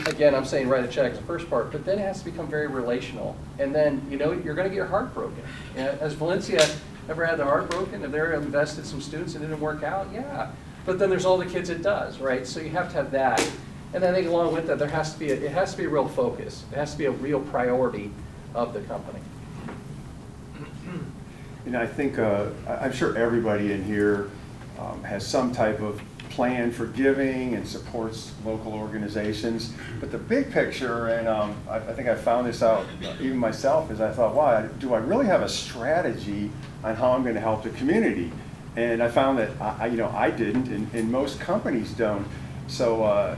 L: again, I'm saying write a check is the first part, but then it has to become very relational. And then, you're going to get your heart broken. Has Valencia ever had their heart broken? Have they ever invested some students and it didn't work out? Yeah. But then there's all the kids it does, right? So you have to have that. And then I think along with that, it has to be a real focus. It has to be a real priority of the company.
H: I think, I'm sure everybody in here has some type of plan for giving and supports local organizations. But the big picture, and I think I found this out even myself, is I thought, wow, do I really have a strategy on how I'm going to help the community? And I found that I didn't, and most companies don't. So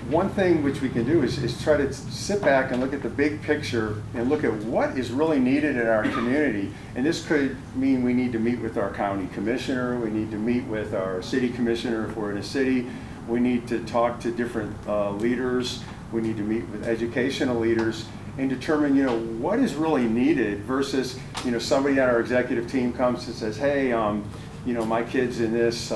H: one thing which we can do is try to sit back and look at the big picture and look at what is really needed in our community. And this could mean we need to meet with our county commissioner, we need to meet with our city commissioner if we're in a city, we need to talk to different leaders, we need to meet with educational leaders and determine, what is really needed versus, somebody on our executive team comes and says, hey, my kid's in this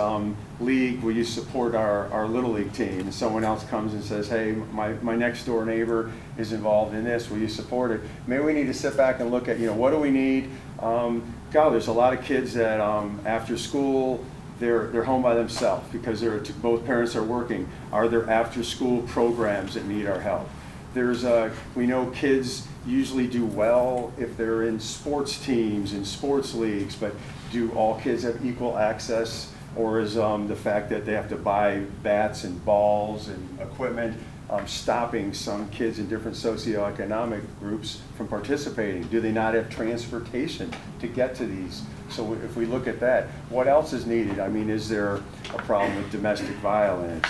H: league, will you support our Little League team? And someone else comes and says, hey, my next door neighbor is involved in this, will you support it? Maybe we need to sit back and look at, what do we need? God, there's a lot of kids that after school, they're home by themselves because both parents are working. Are there after school programs that need our help? We know kids usually do well if they're in sports teams and sports leagues, but do all kids have equal access, or is the fact that they have to buy bats and balls and equipment stopping some kids in different socioeconomic groups from participating? Do they not have transportation to get to these? So if we look at that, what else is needed? I mean, is there a problem with domestic violence,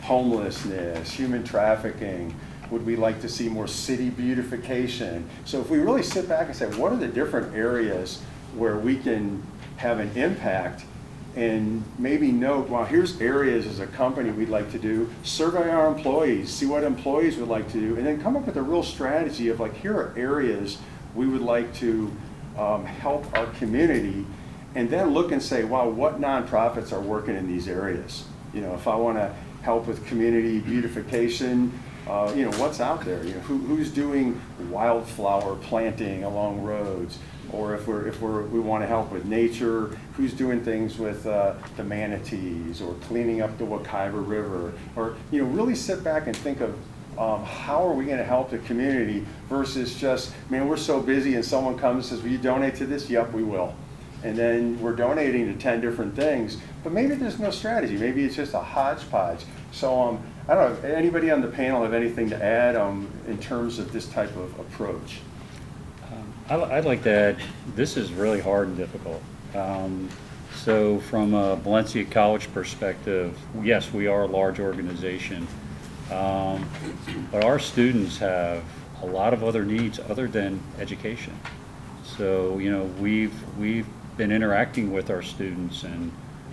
H: homelessness, human trafficking? Would we like to see more city beautification? So if we really sit back and say, what are the different areas where we can have an impact, and maybe note, well, here's areas as a company we'd like to do, survey our employees, see what employees would like to do, and then come up with a real strategy of like, here are areas we would like to help our community, and then look and say, wow, what nonprofits are working in these areas? You know, if I want to help with community beautification, you know, what's out there? You know, who's doing wildflower planting along roads? Or if we want to help with nature, who's doing things with the manatees, or cleaning up the Wakaiba River? Or, you know, really sit back and think of how are we going to help the community versus just, man, we're so busy and someone comes and says, will you donate to this? Yep, we will. And then we're donating to 10 different things, but maybe there's no strategy. Maybe it's just a hodgepodge. So I don't know, anybody on the panel have anything to add in terms of this type of approach?
K: I'd like to add, this is really hard and difficult. So from a Valencia College perspective, yes, we are a large organization, but our students have a lot of other needs other than education. So, you know, we've been interacting with our students, and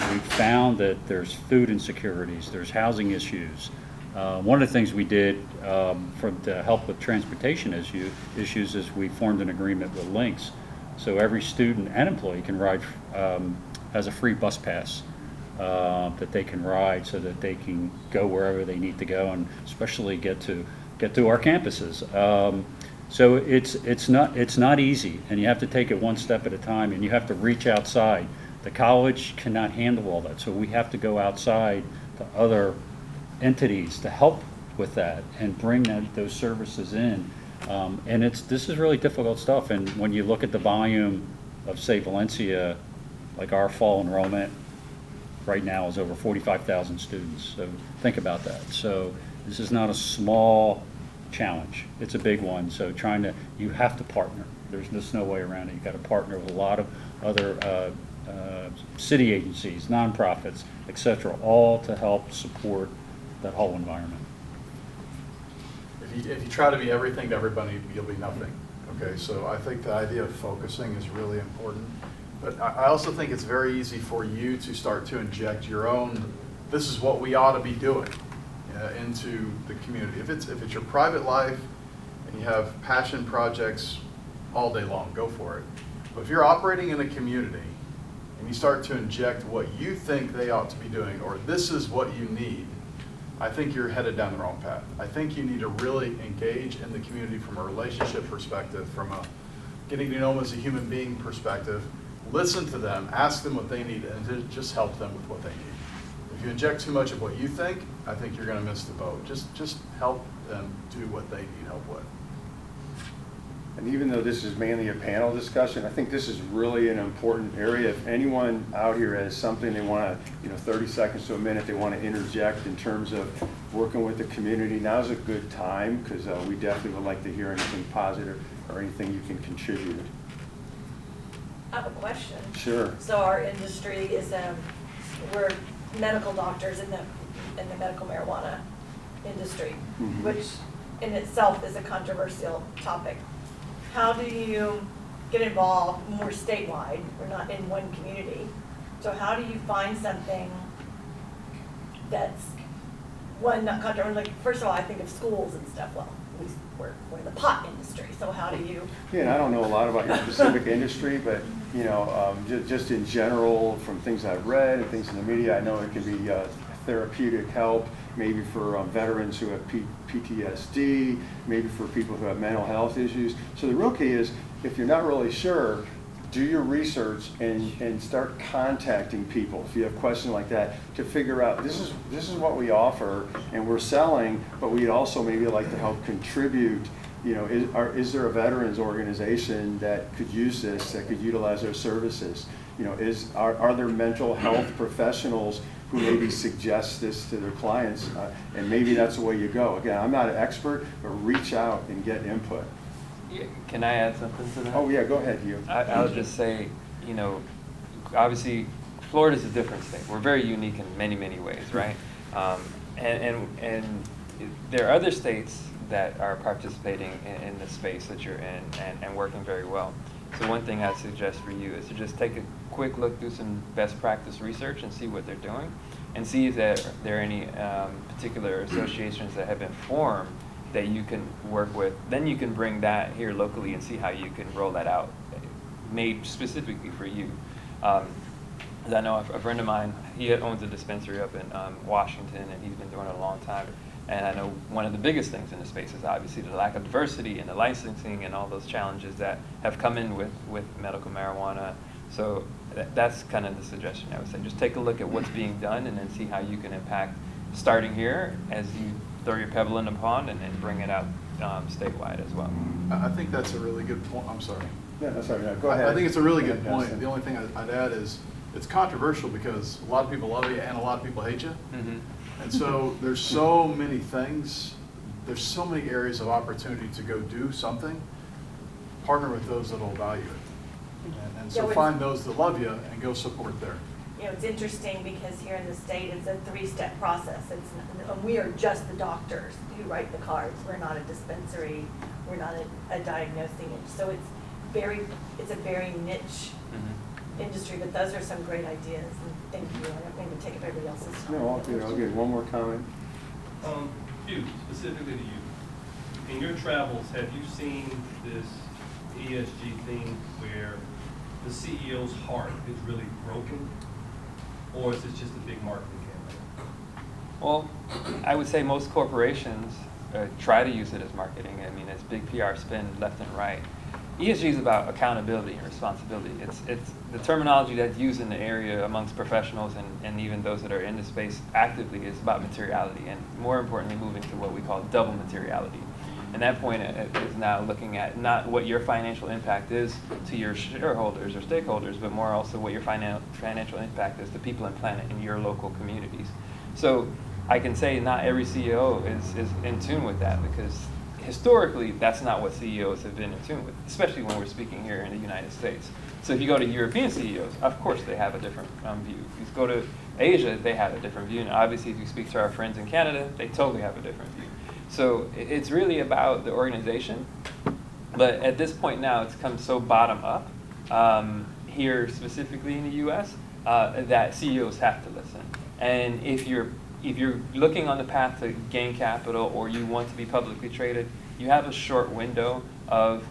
K: we've found that there's food insecurities, there's housing issues. One of the things we did to help with transportation issues is we formed an agreement with Lynx. So every student and employee can ride, has a free bus pass that they can ride so that they can go wherever they need to go, and especially get to our campuses. So it's not easy, and you have to take it one step at a time, and you have to reach outside. The college cannot handle all that, so we have to go outside to other entities to help with that and bring those services in. And this is really difficult stuff. And when you look at the volume of, say, Valencia, like our fall enrollment right now is over 45,000 students. So think about that. So this is not a small challenge. It's a big one. So you have to partner. There's just no way around it. You've got to partner with a lot of other city agencies, nonprofits, et cetera, all to help support that whole environment.
I: If you try to be everything to everybody, you'll be nothing. Okay, so I think the idea of focusing is really important. But I also think it's very easy for you to start to inject your own, this is what we ought to be doing into the community. If it's your private life and you have passion projects all day long, go for it. But if you're operating in a community and you start to inject what you think they ought to be doing, or this is what you need, I think you're headed down the wrong path. I think you need to really engage in the community from a relationship perspective, from a getting to know them as a human being perspective, listen to them, ask them what they need, and to just help them with what they need. If you inject too much of what you think, I think you're going to miss the boat. Just help them do what they need help with.
H: And even though this is mainly a panel discussion, I think this is really an important area. If anyone out here has something they want to, 30 seconds to a minute, they want to interject in terms of working with the community, now's a good time, because we definitely would like to hear anything positive or anything you can contribute.
M: I have a question.
H: Sure.
M: So our industry is, we're medical doctors in the medical marijuana industry,
H: Mm-hmm.
M: which in itself is a controversial topic. How do you get involved more statewide? We're not in one community. So how do you find something that's, one, not controversial? Like, first of all, I think of schools and stuff. Well, we're in the pot industry, so how do you?
H: Yeah, and I don't know a lot about your specific industry, but just in general, from things I've read and things in the media, I know it can be therapeutic help, maybe for veterans who have PTSD, maybe for people who have mental health issues. So the real key is, if you're not really sure, do your research and start contacting people if you have questions like that, to figure out this is what we offer and we're selling, but we'd also maybe like to help contribute. Is there a veterans organization that could use this, that could utilize our services? Are there mental health professionals who maybe suggest this to their clients, and maybe that's the way you go. Again, I'm not an expert, but reach out and get input.
J: Yeah, can I add something to that?
H: Oh yeah, go ahead, Hugh.
J: I'll just say, you know, obviously Florida's a different state. We're very unique in many, many ways, right? And there are other states that are participating in the space that you're in and working very well. So one thing I'd suggest for you is to just take a quick look through some best practice research and see what they're doing, and see if there are any particular associations that have been formed that you can work with. Then you can bring that here locally and see how you can roll that out, made specifically for you. I know a friend of mine, he owns a dispensary up in Washington, and he's been doing it a long time. And I know one of the biggest things in the space is obviously the lack of diversity and the licensing and all those challenges that have come in with medical marijuana. So that's kind of the suggestion I would say. Just take a look at what's being done and then see how you can impact, starting here as you throw your pebble in the pond, and then bring it out statewide as well.
I: I think that's a really good point. I'm sorry.
H: Yeah, that's all right. Go ahead.
I: I think it's a really good
H: Yeah,
I: point.
H: Dustin.
I: The only thing I'd add is it's controversial because a lot of people love you and a lot of people hate you.
J: Mm-hmm.
I: And so there's so many things, there's so many areas of opportunity to go do something. Partner with those that will value it. And so find those that love you and go support there.
M: You know, it's interesting because here in the state, it's a 3-step process. We are just the doctors who write the cards. We're not a dispensary. We're not a diagnosing. So it's a very niche industry, but those are some great ideas. And thank you. I don't mean to take up everybody else's time.
H: No, I'll give one more comment.
N: You, specifically to you. In your travels, have you seen this ESG thing where the CEO's heart is really broken? Or is it just a big marketing campaign?
J: Well, I would say most corporations try to use it as marketing. I mean, it's big PR spin left and right. ESG is about accountability and responsibility. It's the terminology that's used in the area amongst professionals and even those that are in the space actively is about materiality, and more importantly, moving to what we call double materiality. And that point is now looking at not what your financial impact is to your shareholders or stakeholders, but more also what your financial impact is to people and planet in your local communities. So I can say not every CEO is in tune with that, because historically that's not what CEOs have been in tune with, especially when we're speaking here in the United States. So if you go to European CEOs, of course they have a different view. If you go to Asia, they have a different view. And obviously if you speak to our friends in Canada, they totally have a different view. So it's really about the organization, but at this point now it's come so bottom up here specifically in the U.S. That CEOs have to listen. And if you're looking on the path to gain capital or you want to be publicly traded, you have a short window of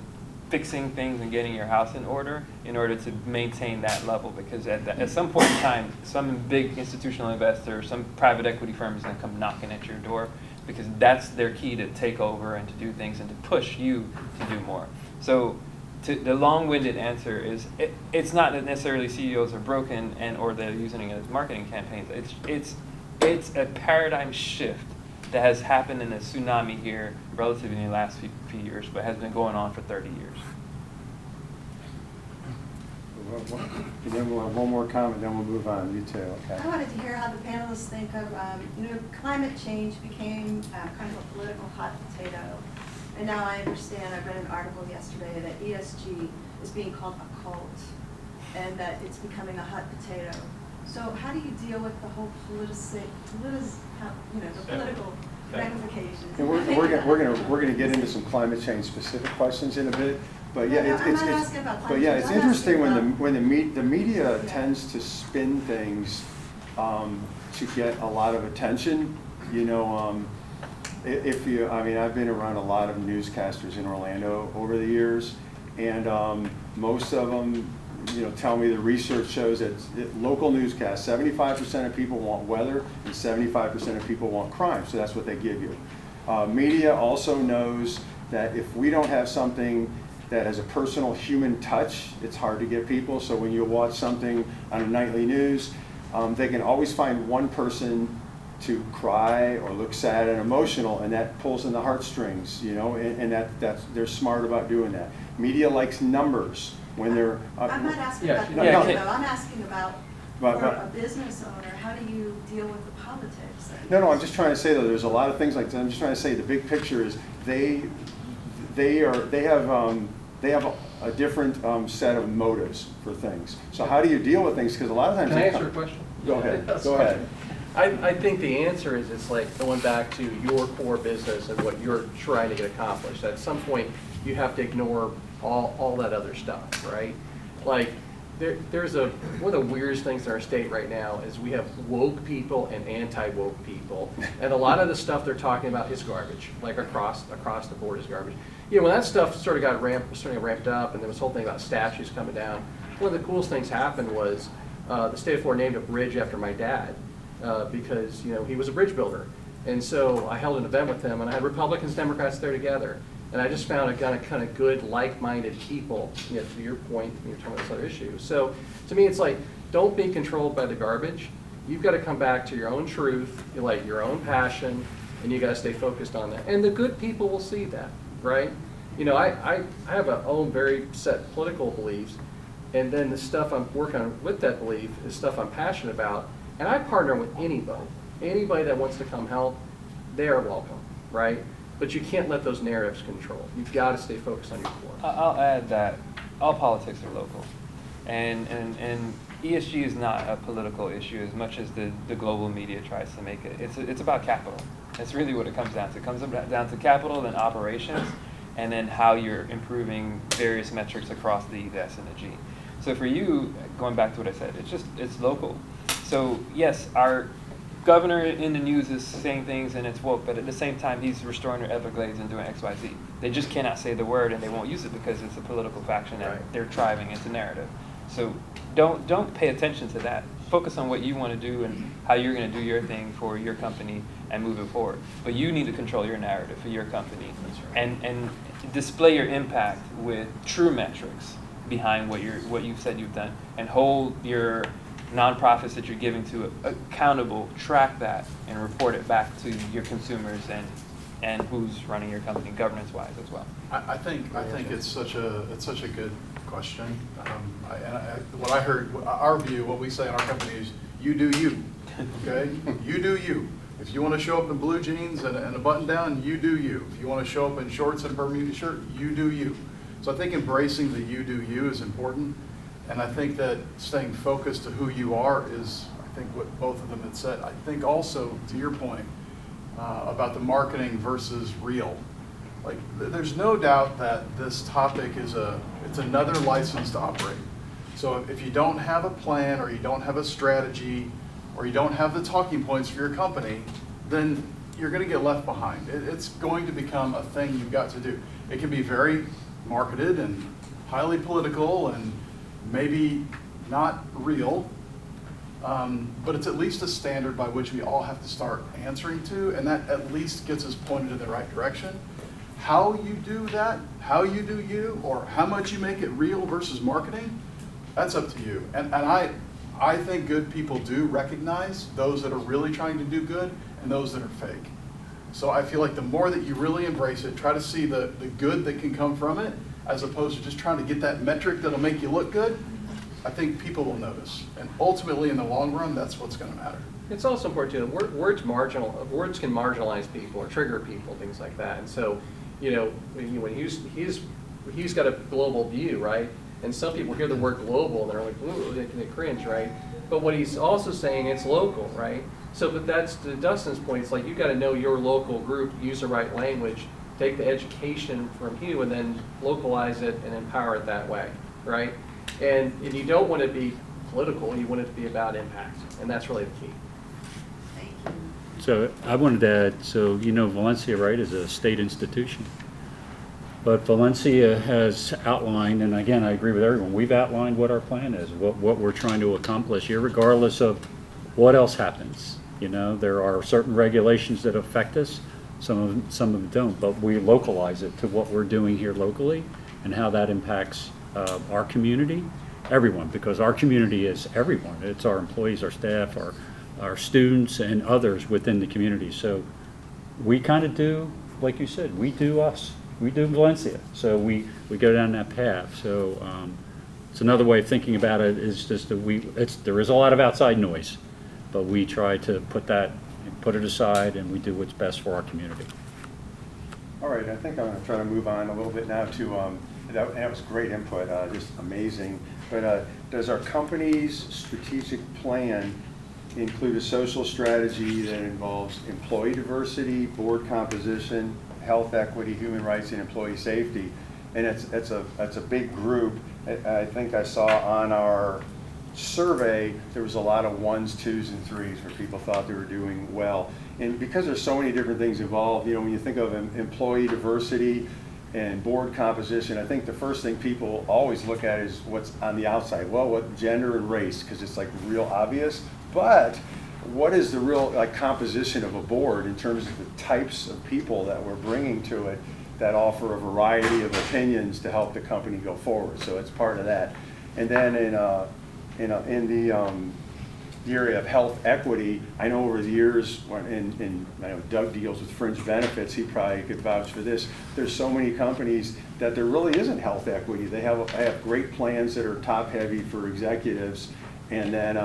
J: fixing things and getting your house in order to maintain that level, because at some point in time, some big institutional investor, some private equity firm is going to come knocking at your door, because that's their key to take over and to do things and to push you to do more. So the long-winded answer is it's not that necessarily CEOs are broken or they're using it as marketing campaigns. It's a paradigm shift that has happened in a tsunami here relatively in the last few years, but has been going on for 30 years.
H: And then we'll have one more comment, then we'll move on. You too, okay?
O: I wanted to hear how the panelists think of, climate change became kind of a political hot potato. And now I understand, I read an article yesterday that ESG is being called a cult, and that it's becoming a hot potato. So how do you deal with the whole the political ramifications?
H: And we're gonna get into some climate change specific questions in a bit. But yeah, it's interesting when the media tends to spin things to get a lot of attention. I've been around a lot of newscasters in Orlando over the years, and most of them, tell me the research shows that local newscasts, 75% of people want weather and 75% of people want crime. So that's what they give you. Media also knows that if we don't have something that has a personal human touch, it's hard to get people. So when you watch something on a nightly news, they can always find one person to cry or look sad and emotional, and that pulls in the heartstrings, and they're smart about doing that. Media likes numbers when they're.
O: I'm not asking about the numbers, though. I'm asking about
H: But-
O: for a business owner, how do you deal with the politics?
H: No, I'm just trying to say though, there's a lot of things like that. I'm just trying to say the big picture is they have a different set of motives for things. So how do you deal with things? Because a lot of times.
L: Can I answer a question?
H: Go ahead.
L: That's
H: Go
L: fine.
H: ahead.
L: I think the answer is it's like going back to your core business and what you're trying to get accomplished. At some point, you have to ignore all that other stuff, right? Like, there's one of the weirdest things in our state right now is we have woke people and anti-woke people. And a lot of the stuff they're talking about is garbage, like across the board is garbage. You know, when that stuff sort of got ramped up and there was this whole thing about statues coming down, one of the coolest things happened was the state of Florida named a bridge after my dad because, you know, he was a bridge builder. And so I held an event with him and I had Republicans, Democrats there together. And I just found a kind of good, like-minded people, you know, to your point, when you're talking about this other issue. So to me, it's like, don't be controlled by the garbage. You've got to come back to your own truth, like your own passion, and you got to stay focused on that. And the good people will see that, right? You know, I have a own very set political beliefs, and then the stuff I'm working on with that belief is stuff I'm passionate about, and I partner with anybody. Anybody that wants to come help, they are welcome, right? But you can't let those narratives control. You've got to stay focused on your core.
J: I'll add that all politics are local. And ESG is not a political issue as much as the global media tries to make it. It's about capital. That's really what it comes down to. It comes down to capital, then operations, and then how you're improving various metrics across the S and the G. So for you, going back to what I said, it's local. So yes, our governor in the news is saying things and it's woke, but at the same time he's restoring their Everglades and doing XYZ. They just cannot say the word and they won't use it because it's a political faction and they're driving into narrative. So don't pay attention to that. Focus on what you want to do and how you're going to do your thing for your company and move it forward. But you need to control your narrative for your company and display your impact with true metrics behind what you've said you've done, and hold your nonprofits that you're giving to accountable, track that, and report it back to your consumers and who's running your company governance-wise as well.
I: I think it's such a good question. What I heard, our view, what we say in our company is, you do you. Okay, you do you. If you want to show up in blue jeans and a button down, you do you. If you want to show up in shorts and Bermuda shirt, you do you. So I think embracing the you do you is important. And I think that staying focused to who you are is, I think, what both of them had said. I think also, to your point, about the marketing versus real. Like, there's no doubt that this topic is it's another license to operate. So if you don't have a plan or you don't have a strategy or you don't have the talking points for your company, then you're going to get left behind. It's going to become a thing you've got to do. It can be very marketed and highly political and maybe not real, but it's at least a standard by which we all have to start answering to, and that at least gets us pointed in the right direction. How you do that, how you do you, or how much you make it real versus marketing, that's up to you. And I think good people do recognize those that are really trying to do good and those that are fake. So I feel like the more that you really embrace it, try to see the good that can come from it, as opposed to just trying to get that metric that'll make you look good, I think people will notice. And ultimately, in the long run, that's what's going to matter.
L: It's also important too. Words can marginalize people or trigger people, things like that. And so, you know, when he's got a global view, right? And some people hear the word global and they're like, ooh, they cringe, right? But what he's also saying, it's local, right? So, but that's to Dustin's point. It's like you got to know your local group, use the right language, take the education from you, and then localize it and empower it that way, right? And you don't want to be political. You want it to be about impact, and that's really the key.
K: So I wanted to add, so you know Valencia, right, is a state institution. But Valencia has outlined, and again, I agree with everyone, we've outlined what our plan is, what we're trying to accomplish here, regardless of what else happens. You know, there are certain regulations that affect us, some of them don't, but we localize it to what we're doing here locally and how that impacts our community, everyone, because our community is everyone. It's our employees, our staff, our students, and others within the community. So we kind of do, like you said, we do us. We do Valencia. So we go down that path. So it's another way of thinking about it is just that there is a lot of outside noise, but we try to put it aside, and we do what's best for our community.
H: All right, I think I'm going to try to move on a little bit now to, that was great input, just amazing. But does our company's strategic plan include a social strategy that involves employee diversity, board composition, health equity, human rights, and employee safety? And it's a big group. I think I saw on our survey there was a lot of 1s, 2s, and 3s where people thought they were doing well. And because there's so many different things involved, you know, when you think of employee diversity and board composition, I think the first thing people always look at is what's on the outside. Well, what gender and race, because it's like real obvious. But what is the real composition of a board in terms of the types of people that we're bringing to it that offer a variety of opinions to help the company go forward? So it's part of that. And then in the area of health equity, I know over the years, I know Doug deals with fringe benefits, he probably could vouch for this. There's so many companies that there really isn't health equity. They have great plans that are top heavy for executives, and then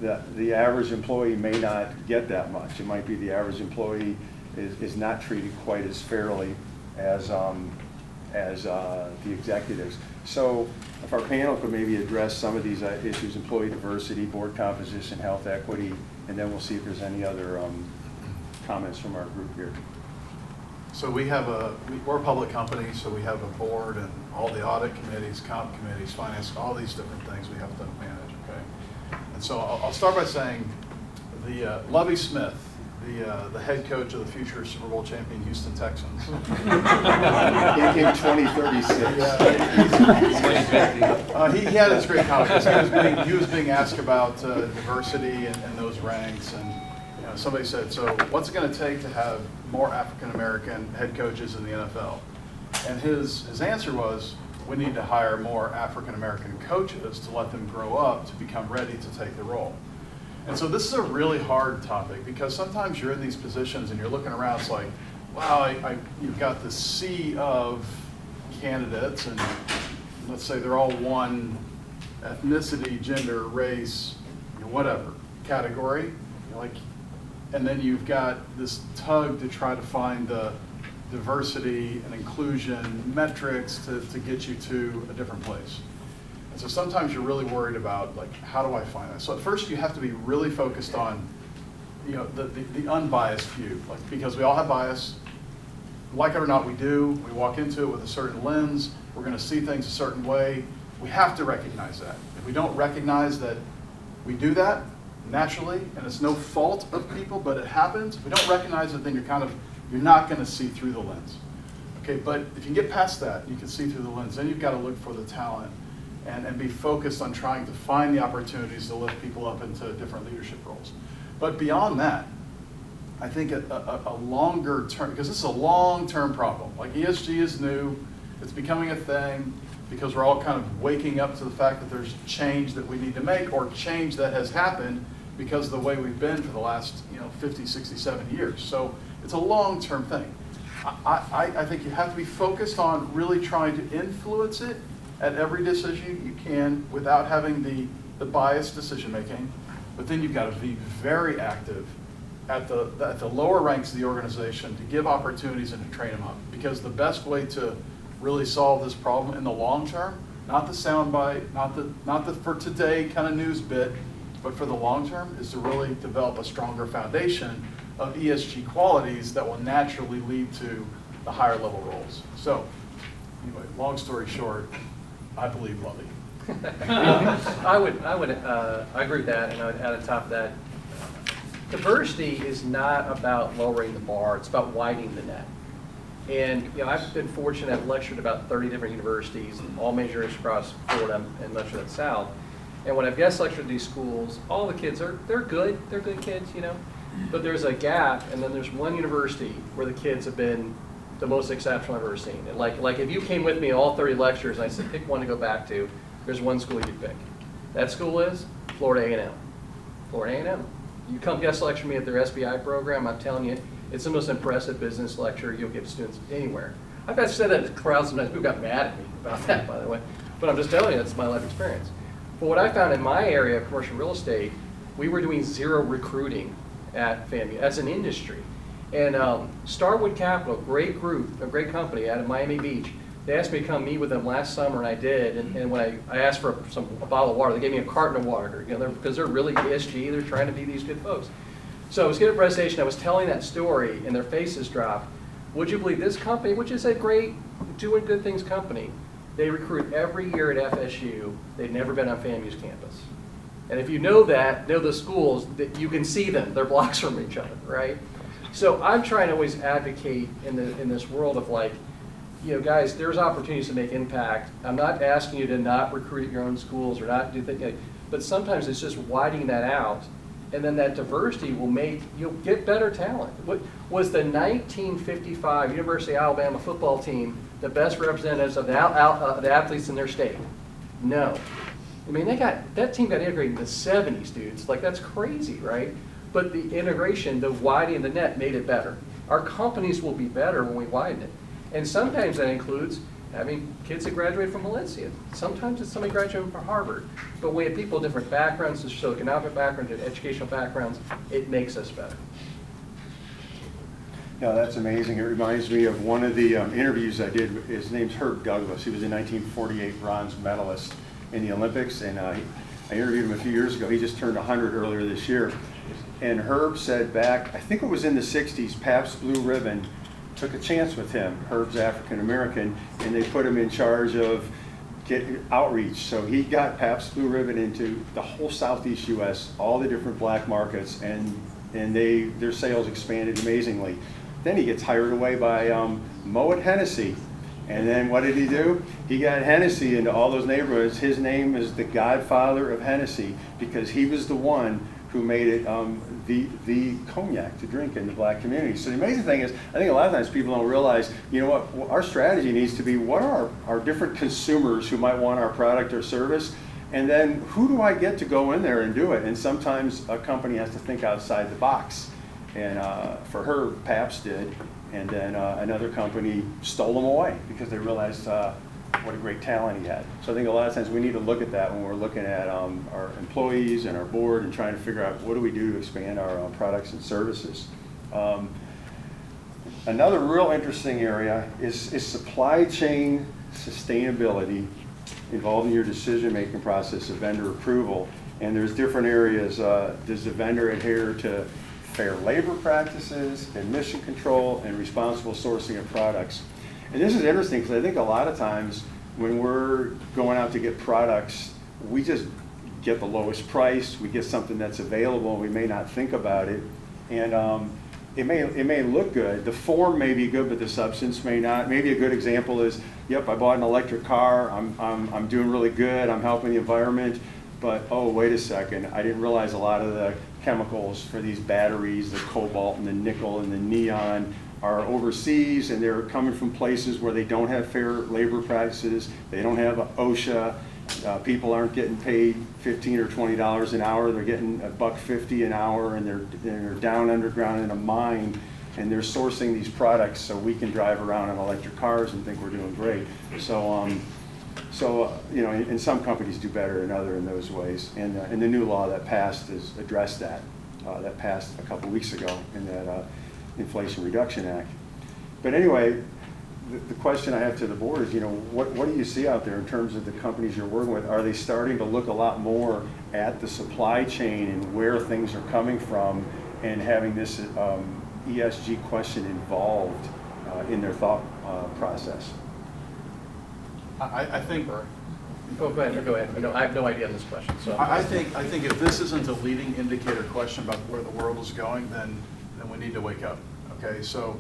H: the average employee may not get that much. It might be the average employee is not treated quite as fairly as the executives. So if our panel could maybe address some of these issues, employee diversity, board composition, health equity, and then we'll see if there's any other comments from our group here.
I: So we're a public company, so we have a board and all the audit committees, comp committees, finance, all these different things we have to manage, okay? And so I'll start by saying Lovie Smith, the head coach of the future Super Bowl champion Houston Texans.
H: In 2036.
I: He had this great comment. He was being asked about diversity and those ranks, and somebody said, so what's it going to take to have more African American head coaches in the NFL? And his answer was, we need to hire more African American coaches to let them grow up to become ready to take the role. And so this is a really hard topic because sometimes you're in these positions and you're looking around, it's like, wow, you've got this sea of candidates, and let's say they're all one ethnicity, gender, race, whatever category, and then you've got this tug to try to find the diversity and inclusion metrics to get you to a different place. So sometimes you're really worried about, how do I find that? So at first you have to be really focused on, the unbiased view, because we all have bias. Like it or not, we do. We walk into it with a certain lens. We're going to see things a certain way. We have to recognize that. If we don't recognize that we do that naturally, and it's no fault of people, but it happens, if we don't recognize it, then you're not going to see through the lens. Okay, but if you get past that, you can see through the lens, then you've got to look for the talent and be focused on trying to find the opportunities to lift people up into different leadership roles. But beyond that, I think a longer term, because this is a long-term problem. ESG is new, it's becoming a thing because we're all kind of waking up to the fact that there's change that we need to make, or change that has happened because of the way we've been for the last 50, 60, 70 years. So it's a long-term thing. I think you have to be focused on really trying to influence it at every decision you can without having the biased decision making, but then you've got to be very active at the lower ranks of the organization to give opportunities and to train them up. Because the best way to really solve this problem in the long term, not the soundbite, not the for today kind of news bit, but for the long term, is to really develop a stronger foundation of ESG qualities that will naturally lead to the higher level roles. So anyway, long story short, I believe Lovie.
L: I agree with that, and I would add on top of that, diversity is not about lowering the bar, it's about widening the net. And I've been fortunate, I've lectured about 30 different universities, all major areas across Florida and much of the South. And when I've guest lectured at these schools, all the kids they're good kids, but there's a gap, and then there's one university where the kids have been the most exceptional I've ever seen. And like if you came with me in all 30 lectures and I said pick one to go back to, there's one school you'd pick. That school is Florida A&M. Florida A&M. You come guest lecture me at their SBI program, I'm telling you, it's the most impressive business lecture you'll give students anywhere. I've had to say that to crowds sometimes. People got mad at me about that, by the way. But I'm just telling you, that's my life experience. But what I found in my area of commercial real estate, we were doing zero recruiting at FAMU as an industry. And Starwood Capital, great group, a great company out of Miami Beach, they asked me to come meet with them last summer, and I did. And when I asked for a bottle of water, they gave me a carton of water, because they're really ESG, they're trying to be these good folks. So I was giving a presentation, I was telling that story, and their faces dropped. Would you believe this company, which is a great, doing good things company, they recruit every year at FSU. They'd never been on FAMU's campus. And if you know that, know the schools, that you can see them. They're blocks from each other, right? So I'm trying to always advocate in this world of like, guys, there's opportunities to make impact. I'm not asking you to not recruit at your own schools or not do things, but sometimes it's just widening that out. And then that diversity will make, you'll get better talent. What was the 1955 University of Alabama football team the best representatives of the athletes in their state? No. I mean, that team got integrated in the 70s, dudes. Like, that's crazy, right? But the integration, the widening the net made it better. Our companies will be better when we widen it. And sometimes that includes having kids that graduate from Valencia. Sometimes it's somebody graduating from Harvard. But we have people with different backgrounds, socioeconomic backgrounds, educational backgrounds. It makes us better.
H: Yeah, that's amazing. It reminds me of one of the interviews I did. His name's Herb Douglas. He was a 1948 bronze medalist in the Olympics, and I interviewed him a few years ago. He just turned 100 earlier this year. And Herb said back, I think it was in the 60s, Pabst Blue Ribbon took a chance with him. Herb's African American, and they put him in charge of outreach. So he got Pabst Blue Ribbon into the whole Southeast U.S., all the different black markets, and their sales expanded amazingly. Then he gets hired away by Moet Hennessy. And then what did he do? He got Hennessy into all those neighborhoods. His name is the godfather of Hennessy because he was the one who made it the cognac to drink in the black community. So the amazing thing is, I think a lot of times people don't realize, what our strategy needs to be, what are our different consumers who might want our product or service, and then who do I get to go in there and do it? And sometimes a company has to think outside the box. And for her, Pabst did, and then another company stole them away because they realized what a great talent he had. So I think a lot of times we need to look at that when we're looking at our employees and our board and trying to figure out what do we do to expand our products and services. Another real interesting area is supply chain sustainability involved in your decision-making process of vendor approval. And there's different areas. Does the vendor adhere to fair labor practices, emission control, and responsible sourcing of products? And this is interesting because I think a lot of times when we're going out to get products, we just get the lowest price, we get something that's available, we may not think about it, and it may look good. The form may be good, but the substance may not. Maybe a good example is, yep, I bought an electric car, I'm doing really good, I'm helping the environment, but oh, wait a second, I didn't realize a lot of the chemicals for these batteries, the cobalt and the nickel and the neon, are overseas, and they're coming from places where they don't have fair labor practices, they don't have OSHA, people aren't getting paid $15 or $20 an hour, they're getting $1.50 an hour, and they're down underground in a mine, and they're sourcing these products so we can drive around in electric cars and think we're doing great. So, and some companies do better than others in those ways, and the new law that passed has addressed that. That passed a couple weeks ago in that Inflation Reduction Act. But anyway, the question I have to the board is, what do you see out there in terms of the companies you're working with? Are they starting to look a lot more at the supply chain and where things are coming from, and having this ESG question involved in their thought process?
I: I think.
L: Go ahead. I have no idea on this question. So
I: I think if this isn't a leading indicator question about where the world is going, then we need to wake up. Okay, so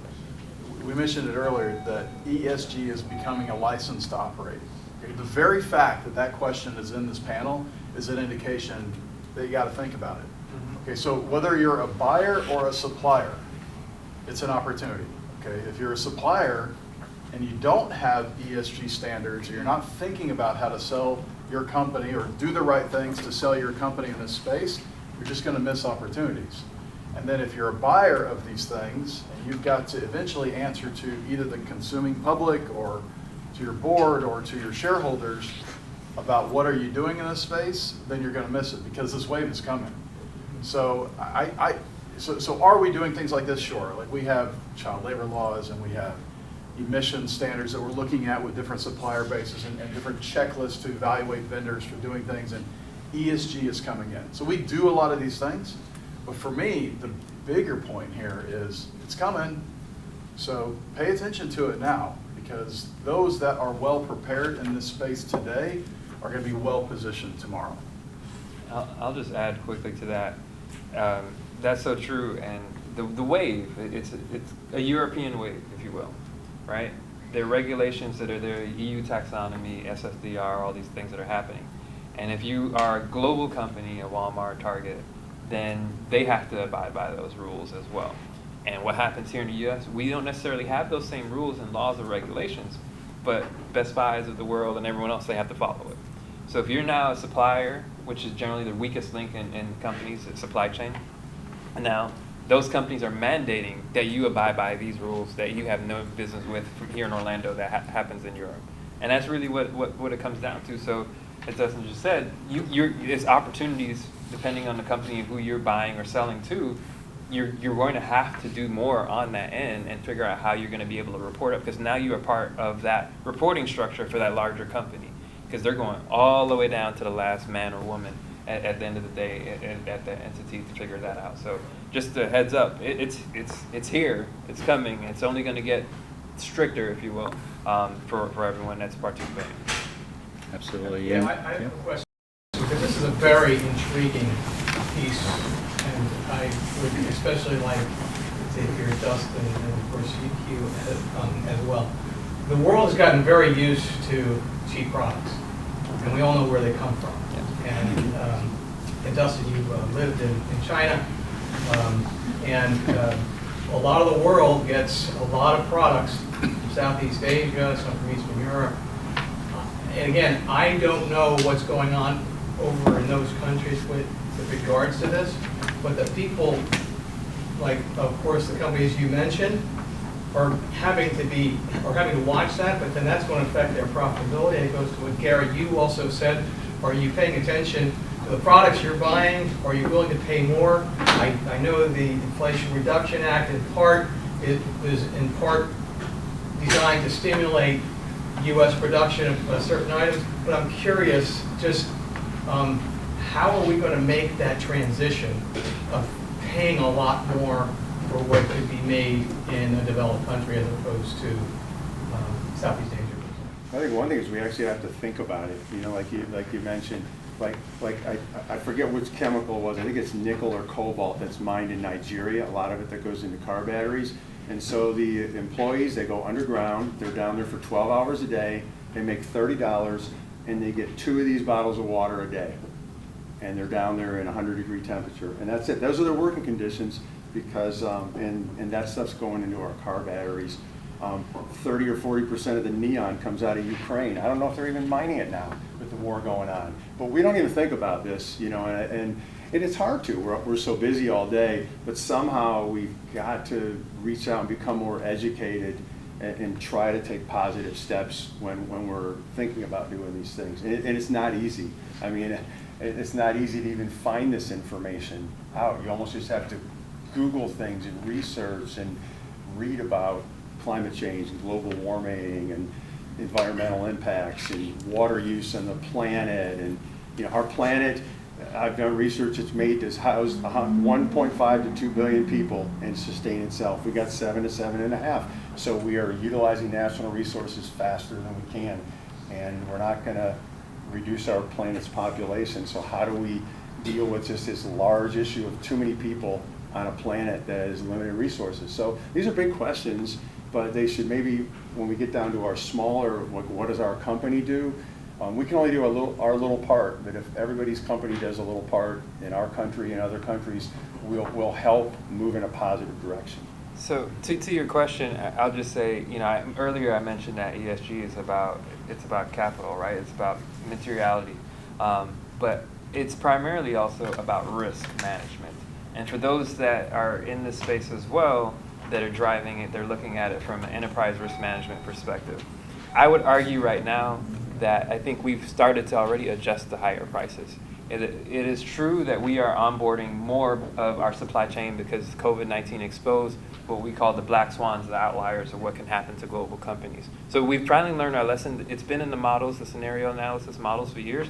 I: we mentioned it earlier that ESG is becoming a license to operate. Okay? The very fact that question is in this panel is an indication that you got to think about it. Okay, so whether you're a buyer or a supplier, it's an opportunity. Okay, if you're a supplier and you don't have ESG standards, or you're not thinking about how to sell your company or do the right things to sell your company in this space, you're just going to miss opportunities. And then if you're a buyer of these things, and you've got to eventually answer to either the consuming public or to your board or to your shareholders, about what are you doing in this space, then you're going to miss it because this wave is coming. So so are we doing things like this? Sure. Like we have child labor laws and we have emission standards that we're looking at with different supplier bases and different checklists to evaluate vendors for doing things, and ESG is coming in. So we do a lot of these things, but for me, the bigger point here is it's coming, so pay attention to it now, because those that are well prepared in this space today are going to be well positioned tomorrow.
J: I'll just add quickly to that. That's so true, and the wave, it's a European wave, if you will, right? There are regulations that are there, EU taxonomy, SFDR, all these things that are happening. And if you are a global company, a Walmart, Target, then they have to abide by those rules as well. And what happens here in the US, we don't necessarily have those same rules and laws or regulations, but Best Buys of the world and everyone else, they have to follow it. So if you're now a supplier, which is generally the weakest link in companies' supply chain, and now those companies are mandating that you abide by these rules that you have no business with from here in Orlando that happens in Europe. And that's really what it comes down to. So as Dustin just said, it's opportunities depending on the company who you're buying or selling to. You're going to have to do more on that end and figure out how you're going to be able to report it, because now you are part of that reporting structure for that larger company, because they're going all the way down to the last man or woman at the end of the day at the entity to figure that out. So just a heads up, it's here, it's coming, it's only going to get stricter, if you will, for everyone that's participating.
K: Absolutely,
A: Yeah, I have a question, because this is a very intriguing piece, and I would especially like to hear Dustin and of course you as well. The world has gotten very used to cheap products, and we all know where they come from. And Dustin, you've lived in China, and a lot of the world gets a lot of products from Southeast Asia, some from Eastern Europe. And again, I don't know what's going on over in those countries with regards to this, but the people, like of course the companies you mentioned, are having to watch that, but then that's going to affect their profitability. And it goes to what Gary, you also said. Are you paying attention to the products you're buying? Are you willing to pay more? I know the Inflation Reduction Act in part is in part designed to stimulate U.S. production of certain items, but I'm curious, just how are we going to make that transition of paying a lot more for what could be made in a developed country as opposed to Southeast Asia?
H: I think one thing is we actually have to think about it. You know, like you mentioned, like I forget which chemical it was. I think it's nickel or cobalt that's mined in Nigeria. A lot of it that goes into car batteries. And so the employees, they go underground. They're down there for 12 hours a day. They make $30, and they get 2 of these bottles of water a day. And they're down there in 100-degree temperature, and that's it. Those are their working conditions, because and that stuff's going into our car batteries. 30 or 40% of the neon comes out of Ukraine. I don't know if they're even mining it now with the war going on. But we don't even think about this, you know, and it's hard to. We're so busy all day, but somehow we've got to reach out and become more educated and try to take positive steps when we're thinking about doing these things. And it's not easy. I mean, it's not easy to even find this information out. You almost just have to Google things and research and read about climate change and global warming and environmental impacts and water use on the planet. And you know, our planet, I've done research, it's made to house 1.5 to 2 billion people and sustain itself. We got 7 to 7.5. So we are utilizing natural resources faster than we can, and we're not going to reduce our planet's population. So how do we deal with just this large issue of too many people on a planet that has limited resources? So these are big questions, but they should maybe, when we get down to our smaller, what does our company do? We can only do our little part, but if everybody's company does a little part in our country and other countries, we'll help move in a positive direction.
J: So to your question, I'll just say, you know, earlier I mentioned that ESG is about capital, right? It's about materiality, but it's primarily also about risk management. And for those that are in this space as well, that are driving it, they're looking at it from an enterprise risk management perspective. I would argue right now that I think we've started to already adjust to higher prices. It is true that we are onboarding more of our supply chain because COVID-19 exposed what we call the black swans, the outliers of what can happen to global companies. So we've finally learned our lesson. It's been in the models, the scenario analysis models for years,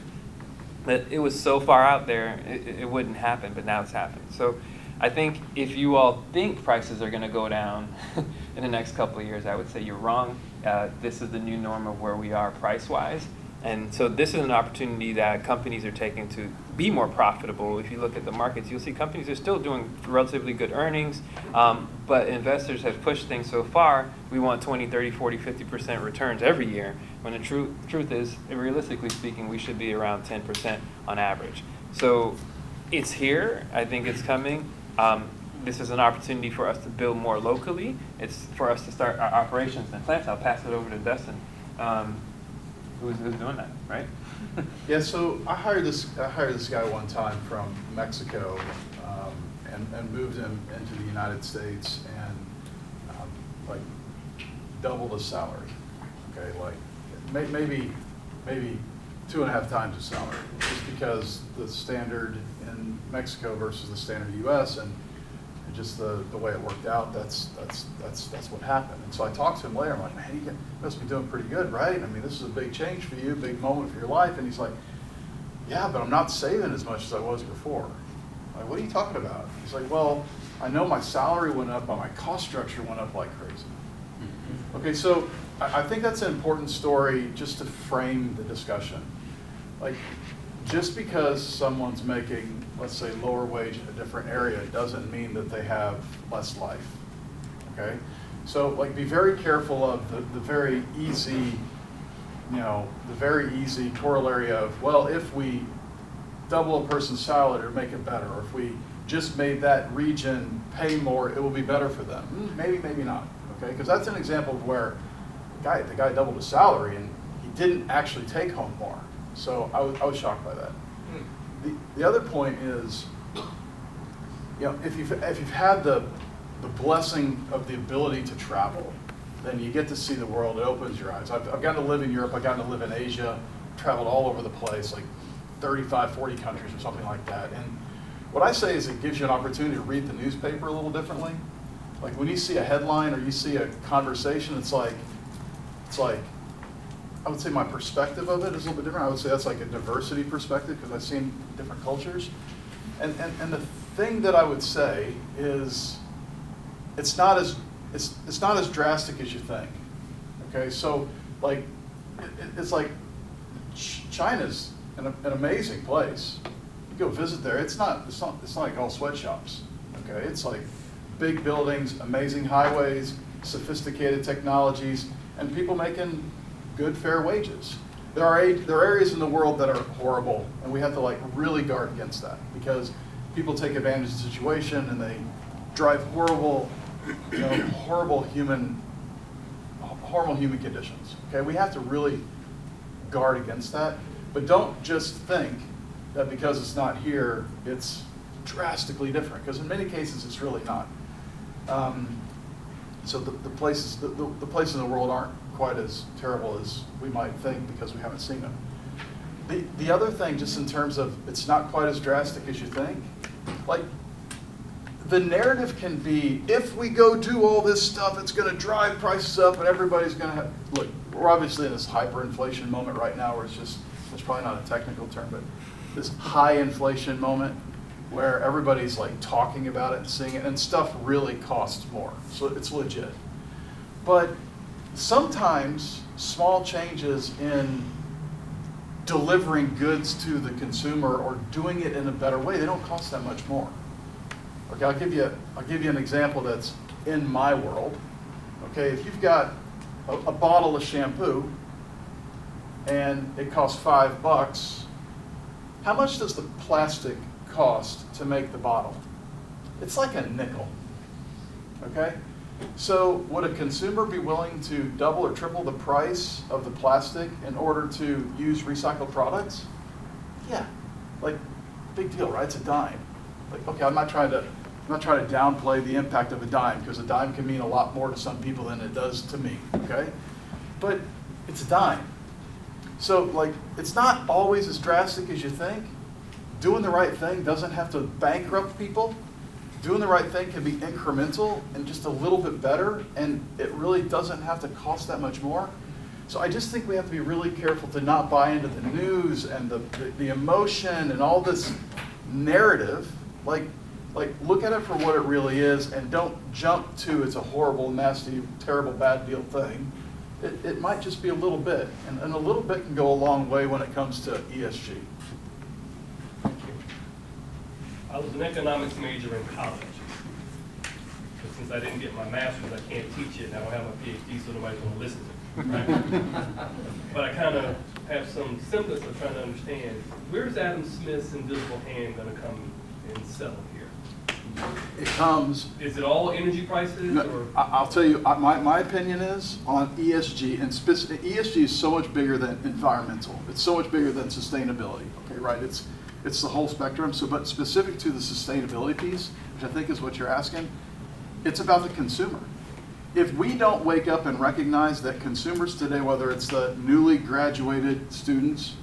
J: that it was so far out there, it wouldn't happen, but now it's happened. So I think if you all think prices are gonna go down in the next couple of years, I would say you're wrong. This is the new norm of where we are price-wise. And so this is an opportunity that companies are taking to be more profitable. If you look at the markets, you'll see companies are still doing relatively good earnings, but investors have pushed things so far, we want 20, 30, 40, 50% returns every year, when the truth is, realistically speaking, we should be around 10% on average. So it's here, I think it's coming. This is an opportunity for us to build more locally. It's for us to start our operations and plants. I'll pass it over to Dustin. Who's doing that, right?
I: Yeah, so I hired this guy one time from Mexico, and moved him into the United States and like doubled his salary. Okay, like maybe 2.5 times his salary, just because the standard in Mexico versus the standard U.S. and just the way it worked out, that's what happened. And so I talked to him later, I'm like, man, you must be doing pretty good, right? I mean, this is a big change for you, big moment for your life. And he's like, yeah, but I'm not saving as much as I was before. I'm like, what are you talking about? He's like, well, I know my salary went up, but my cost structure went up like crazy. Okay, so I think that's an important story just to frame the discussion. Like, just because someone's making, let's say, lower wage in a different area doesn't mean that they have less life, okay? So, like, be very careful of the very easy, the very easy corollary of, well, if we double a person's salary or make it better, or if we just made that region pay more, it will be better for them. Maybe, maybe not, okay? Because that's an example of where the guy doubled his salary and he didn't actually take home more. So I was shocked by that. The other point is, if you've had the blessing of the ability to travel, then you get to see the world. It opens your eyes. I've gotten to live in Europe. I've gotten to live in Asia. Traveled all over the place, like 35, 40 countries or something like that. And what I say is it gives you an opportunity to read the newspaper a little differently. Like when you see a headline or you see a conversation, it's like. I would say my perspective of it is a little bit different. I would say that's like a diversity perspective because I've seen different cultures. And the thing that I would say is it's not as drastic as you think. Okay, so like it's like China's an amazing place. You go visit there. It's not like all sweatshops. Okay, it's like big buildings, amazing highways, sophisticated technologies, and people making good, fair wages. There are areas in the world that are horrible, and we have to like really guard against that because people take advantage of the situation and they drive horrible human conditions. Okay, we have to really guard against that, but don't just think that because it's not here, it's drastically different. Because in many cases, it's really not. So the places in the world aren't quite as terrible as we might think because we haven't seen them. The other thing, just in terms of it's not quite as drastic as you think, like the narrative can be, if we go do all this stuff, it's going to drive prices up and everybody's going to have, look, we're obviously in this hyperinflation moment right now where it's probably not a technical term, but this high inflation moment where everybody's like talking about it and seeing it, and stuff really costs more. So it's legit. But sometimes small changes in delivering goods to the consumer or doing it in a better way, they don't cost that much more. Okay, I'll give you an example that's in my world. Okay, if you've got a bottle of shampoo and it costs $5, how much does the plastic cost to make the bottle? It's like a nickel. Okay? So would a consumer be willing to double or triple the price of the plastic in order to use recycled products? Yeah. Like, big deal, right? It's a dime. Like, okay, I'm not trying to downplay the impact of a dime because a dime can mean a lot more to some people than it does to me, okay? But it's a dime. So like, it's not always as drastic as you think. Doing the right thing doesn't have to bankrupt people. Doing the right thing can be incremental and just a little bit better, and it really doesn't have to cost that much more. So I just think we have to be really careful to not buy into the news and the emotion and all this narrative. Like look at it for what it really is, and don't jump to it's a horrible, nasty, terrible, bad deal thing. It might just be a little bit, and a little bit can go a long way when it comes to ESG.
N: I was an economics major in college. But since I didn't get my master's, I can't teach it, and I don't have my PhD, so nobody's going to listen to me. Right? But I kind of have some semblance of trying to understand, where's Adam Smith's invisible hand going to come and settle here?
I: It comes.
N: Is it all energy prices?
I: No,
N: Or?
I: I'll tell you, my opinion is on ESG, and ESG is so much bigger than environmental. It's so much bigger than sustainability. Okay, right? It's the whole spectrum. So, but specific to the sustainability piece, which I think is what you're asking, it's about the consumer. If we don't wake up and recognize that consumers today, whether it's the newly graduated students,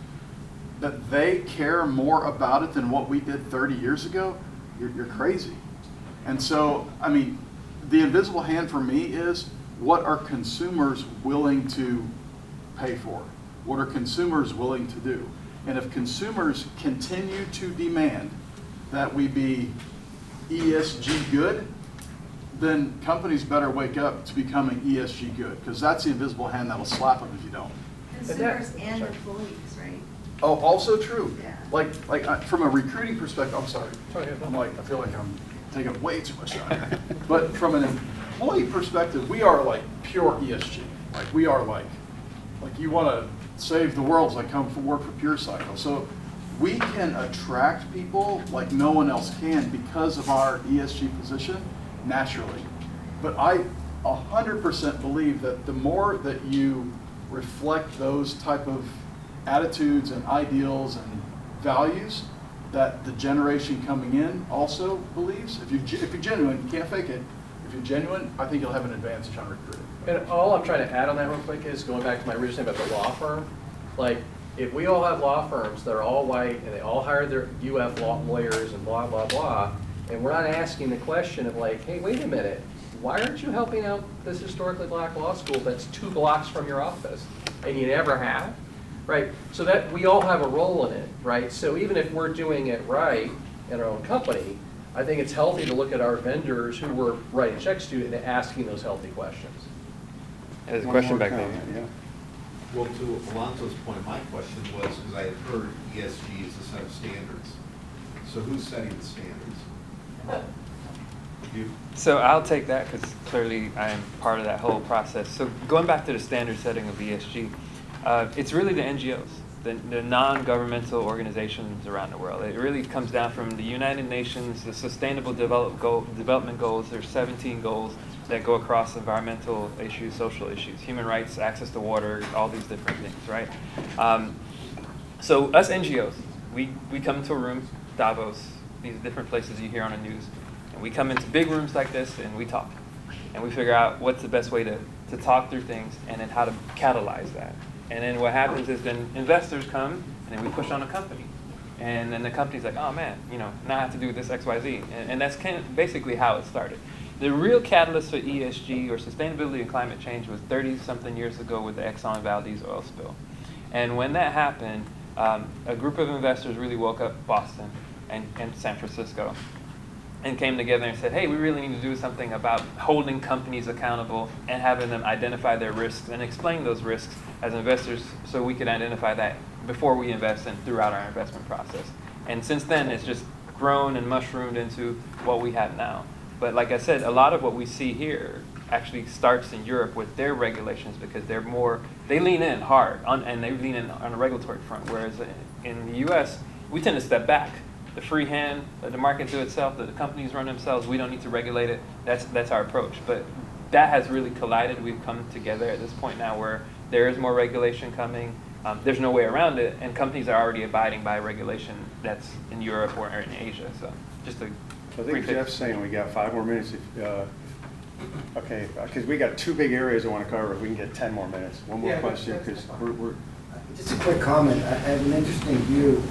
I: that they care more about it than what we did 30 years ago, you're crazy. And so, I mean, the invisible hand for me is, what are consumers willing to pay for? What are consumers willing to do? And if consumers continue to demand that we be ESG good, then companies better wake up to becoming ESG good, because that's the invisible hand that'll slap them if you don't.
O: Consumers and employees, right?
I: Oh, also true.
O: Yeah.
I: From a recruiting perspective, I'm sorry. I feel like I'm taking way too much time. But from an employee perspective, we are like pure ESG. Like we are like you want to save the world, like come for work for Pure Cycle. So we can attract people like no one else can because of our ESG position naturally. But I 100% believe that the more that you reflect those type of attitudes and ideals and values, that the generation coming in also believes. If you're genuine, you can't fake it. If you're genuine, I think you'll have an advantage on recruiting.
L: And all I'm trying to add on that real quick is going back to my original thing about the law firm. Like, if we all have law firms that are all white and they all hire their UF lawyers and blah, blah, blah, and we're not asking the question of like, hey, wait a minute, why aren't you helping out this historically black law school that's 2 blocks from your office? And you never have, right? So that we all have a role in it, right? So even if we're doing it right in our own company, I think it's healthy to look at our vendors who we're writing checks to and asking those healthy questions.
J: There's a question back there.
H: Yeah.
P: Well, to Alonso's point, my question was, because I had heard ESG is a set of standards. So who's setting the standards? You?
J: So I'll take that because clearly I am part of that whole process. So going back to the standard setting of ESG, it's really the NGOs, the non-governmental organizations around the world. It really comes down from the United Nations, the Sustainable Development Goals. There's 17 goals that go across environmental issues, social issues, human rights, access to water, all these different things, right? So us NGOs, we come to a room, Davos, these different places you hear on the news, and we come into big rooms like this and we talk. And we figure out what's the best way to talk through things and then how to catalyze that. And then what happens is then investors come and then we push on a company. And then the company's like, oh man, now I have to do this X, Y, Z. And that's kind of basically how it started. The real catalyst for ESG or sustainability and climate change was 30-something years ago with the Exxon Valdez oil spill. And when that happened, a group of investors really woke up Boston and San Francisco and came together and said, hey, we really need to do something about holding companies accountable and having them identify their risks and explain those risks as investors so we could identify that before we invest and throughout our investment process. And since then, it's just grown and mushroomed into what we have now. But like I said, a lot of what we see here actually starts in Europe with their regulations because they lean in hard and they lean in on a regulatory front, whereas in the US, we tend to step back. The free hand, let the market do itself, let the companies run themselves, we don't need to regulate it. That's our approach. But that has really collided. We've come together at this point now where there is more regulation coming. There's no way around it, and companies are already abiding by regulation that's in Europe or in Asia. So just a
H: I think Jeff's saying we got 5 more minutes. Okay, because we got 2 big areas I want to cover. If we can get 10 more minutes. One more question, because
Q: Just a quick comment. I have an interesting view.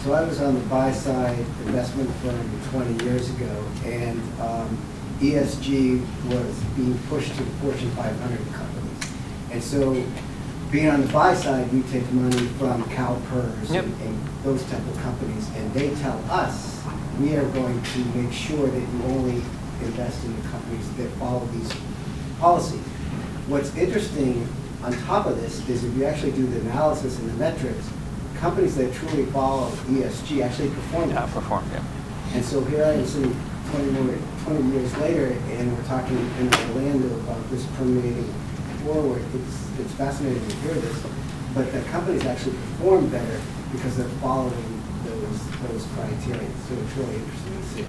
Q: So I was on the buy-side investment firm 20 years ago, and ESG was being pushed to Fortune 500 companies. And so being on the buy side, we take money from CalPERS and those type of companies, and they tell us we are going to make sure that you only invest in the companies that follow these policies. What's interesting on top of this is if you actually do the analysis and the metrics, companies that truly follow ESG actually perform.
R: Yeah, perform, yeah.
Q: And so here I am sitting 20 years later, and we're talking in Orlando about this permeating forward. It's fascinating to hear this, but the companies actually perform better because they're following those criteria. So it's really interesting to see.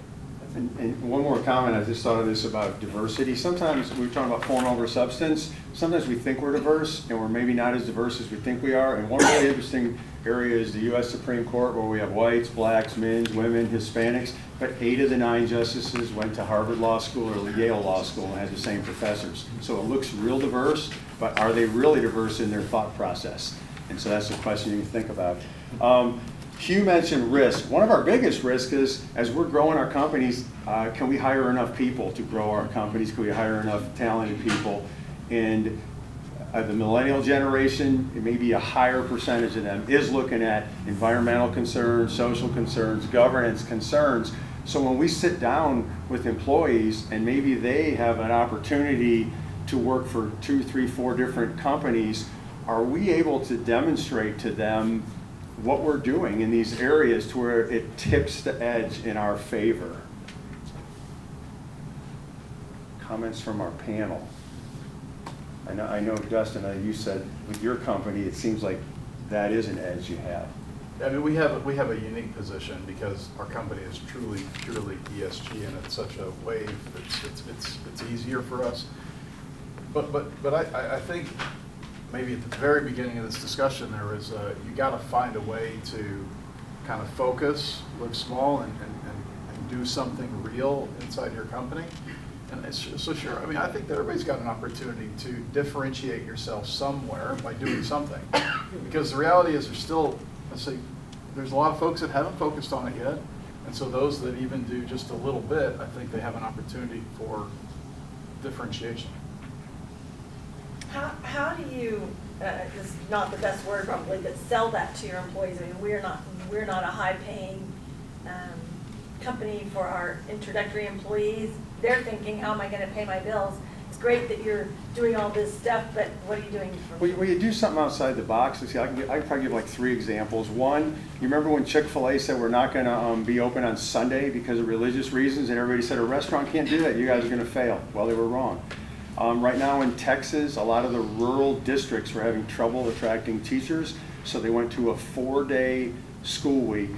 H: And one more comment, I just thought of this about diversity. Sometimes we're talking about form over substance. Sometimes we think we're diverse, and we're maybe not as diverse as we think we are. And one really interesting area is the U.S. Supreme Court, where we have whites, blacks, men, women, Hispanics, but 8 of the 9 justices went to Harvard Law School or Yale Law School and had the same professors. So it looks real diverse, but are they really diverse in their thought process? And so that's the question you can think about. Hugh mentioned risk. One of our biggest risks is, as we're growing our companies, can we hire enough people to grow our companies? Can we hire enough talented people? And the millennial generation, maybe a higher percentage of them is looking at environmental concerns, social concerns, governance concerns. So when we sit down with employees and maybe they have an opportunity to work for 2, 3, 4 different companies, are we able to demonstrate to them what we're doing in these areas to where it tips the edge in our favor? Comments from our panel. I know, Dustin, you said with your company, it seems like that is an edge you have.
I: I mean, we have a unique position because our company is truly ESG, and it's such a wave. It's easier for us. But I think maybe at the very beginning of this discussion, there was you got to find a way to kind of focus, live small, and do something real inside your company. And it's so sure. I mean, I think that everybody's got an opportunity to differentiate yourself somewhere by doing something, because the reality is there's a lot of folks that haven't focused on it yet, and so those that even do just a little bit, I think they have an opportunity for differentiation.
M: How do you, this is not the best word probably, but sell that to your employees? I mean, we're not a high-paying company for our introductory employees. They're thinking, how am I going to pay my bills? It's great that you're doing all this stuff, but what are you doing for me?
H: Well, you do something outside the box. See, I can probably give like 3 examples. One, you remember when Chick-fil-A said we're not going to be open on Sunday because of religious reasons, and everybody said a restaurant can't do that, you guys are going to fail. Well, they were wrong. Right now in Texas, a lot of the rural districts were having trouble attracting teachers, so they went to a 4-day school week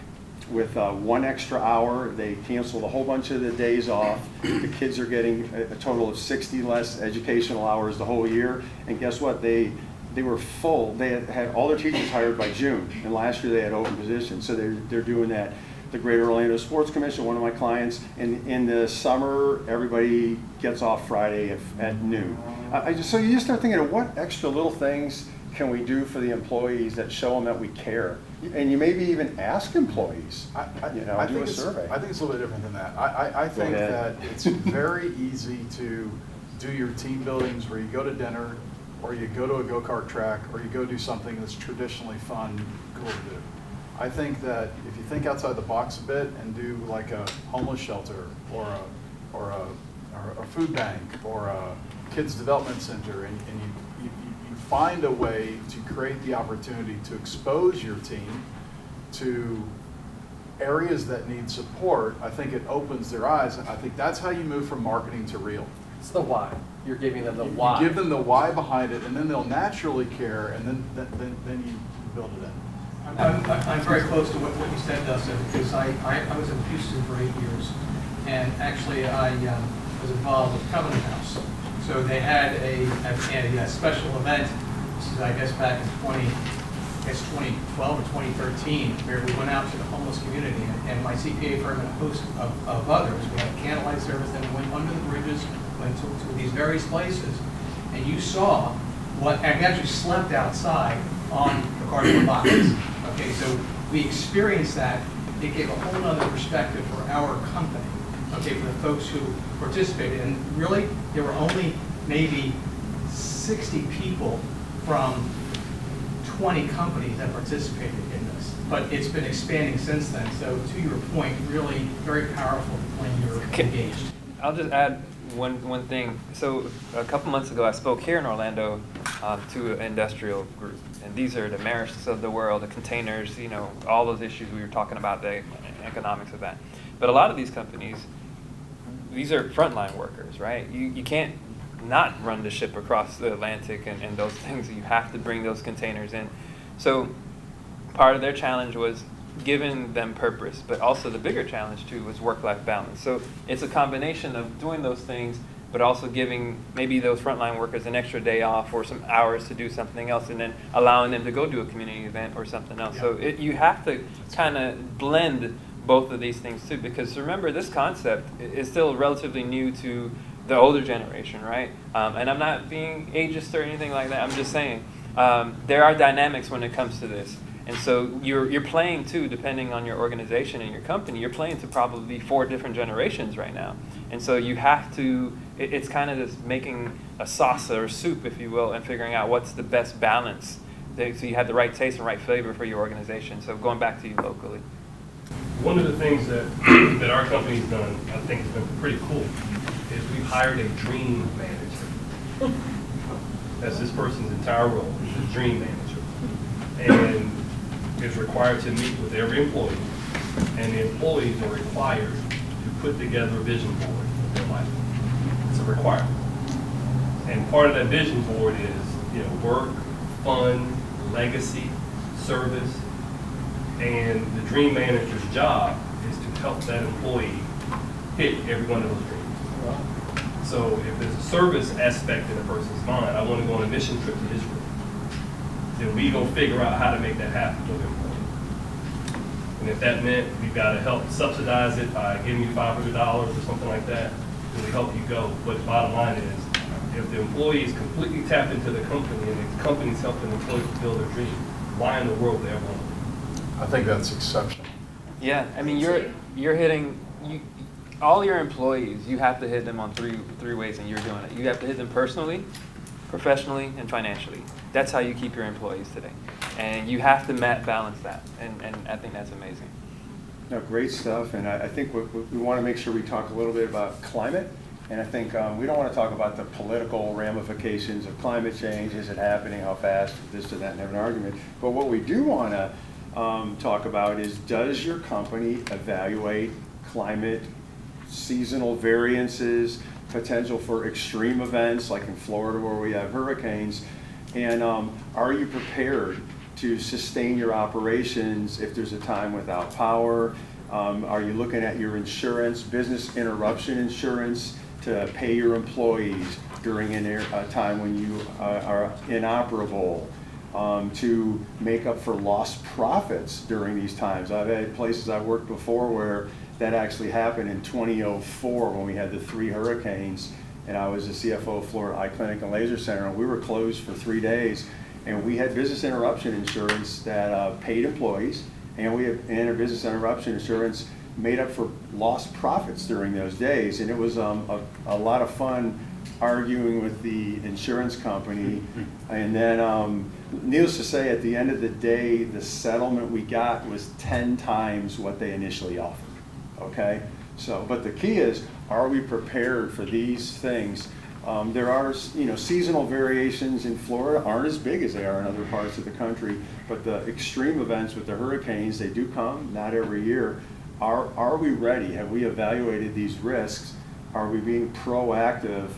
H: with 1 extra hour. They canceled a whole bunch of the days off. The kids are getting a total of 60 less educational hours the whole year. And guess what? They were full. They had all their teachers hired by June, and last year they had open positions. So they're doing that. The Greater Orlando Sports Commission, one of my clients, in the summer, everybody gets off Friday at noon. So you just start thinking of what extra little things can we do for the employees that show them that we care? And you maybe even ask employees, do a survey.
I: I think it's a little bit different than that. I think that it's very easy to do your team buildings where you go to dinner, or you go to a go-kart track, or you go do something that's traditionally fun, cool to do. I think that if you think outside the box a bit and do like a homeless shelter or a food bank or a kids development center, and you find a way to create the opportunity to expose your team to areas that need support, I think it opens their eyes. And I think that's how you move from marketing to real.
L: It's the why. You're giving them the why.
I: You give them the why behind it, and then they'll naturally care, and then you build it in.
A: I'm very close to what you said, Dustin, because I was in Houston for 8 years, and actually I was involved with Covenant House. So they had a special event, this is I guess back in 2012 or 2013, where we went out to the homeless community, and my CPA firm and a host of others. We had a candlelight service, then we went under the bridges, went to these various places, and you saw and we actually slept outside on the cardboard boxes. Okay, so we experienced that. It gave a whole other perspective for our company, okay, for the folks who participated. And really, there were only maybe 60 people from 20 companies that participated in this. But it's been expanding since then. So to your point, really very powerful when you're engaged.
J: I'll just add one thing. So a couple months ago, I spoke here in Orlando to an industrial group. And these are the Maersk of the world, the containers, you know, all those issues we were talking about, the economics of that. But a lot of these companies, these are frontline workers, right? You can't not run the ship across the Atlantic and those things. You have to bring those containers in. So part of their challenge was giving them purpose, but also the bigger challenge too was work-life balance. So it's a combination of doing those things, but also giving maybe those frontline workers an extra day off or some hours to do something else, and then allowing them to go do a community event or something else. Yeah. So you have to kind of blend both of these things too, because remember, this concept is still relatively new to the older generation, right? And I'm not being ageist or anything like that. I'm just saying there are dynamics when it comes to this. And so you're playing too, depending on your organization and your company, you're playing to probably 4 different generations right now. And so you have to, it's kind of this making a sauce or a soup, if you will, and figuring out what's the best balance. So you have the right taste and right flavor for your organization. So going back to you locally.
N: One of the things that, that our company's done, I think has been pretty cool, is we've hired a dream manager. That's this person's entire role, is a dream manager. And is required to meet with every employee, and the employees are required to put together a vision board of their life. It's a requirement. And part of that vision board is, you know, work, fun, legacy, service, and the dream manager's job is to help that employee hit every one of those dreams. So if there's a service aspect in a person's mind, I want to go on a mission trip to Israel, then we go figure out how to make that happen for them. And if that meant we've got to help subsidize it by giving you $500 or something like that, then we help you go. But the bottom line is, if the employee is completely tapped into the company and the company's helping the employee fulfill their dream, why in the world would they ever want to?
I: I think that's exceptional.
J: Yeah, I mean, you're hitting all your employees. You have to hit them on three ways, and you're doing it. You have to hit them personally, professionally, and financially. That's how you keep your employees today. And you have to balance that, and I think that's amazing.
H: No, great stuff, and I think we want to make sure we talk a little bit about climate, and I think we don't want to talk about the political ramifications of climate change, is it happening, how fast, this or that, and have an argument. But what we do want to talk about is, does your company evaluate climate, seasonal variances, potential for extreme events like in Florida where we have hurricanes, and are you prepared to sustain your operations if there's a time without power? Are you looking at your insurance, business interruption insurance, to pay your employees during a time when you are inoperable, to make up for lost profits during these times? I've had places I've worked before where that actually happened in 2004 when we had the 3 hurricanes, and I was the CFO of Florida Eye Clinic and Laser Center, and we were closed for 3 days, and we had business interruption insurance that paid employees, and we had our business interruption insurance made up for lost profits during those days, and it was a lot of fun arguing with the insurance company, and then needless to say, at the end of the day, the settlement we got was 10 times what they initially offered. Okay, so, but the key is, are we prepared for these things? There are, seasonal variations in Florida aren't as big as they are in other parts of the country, but the extreme events with the hurricanes, they do come, not every year. Are we ready? Have we evaluated these risks? Are we being proactive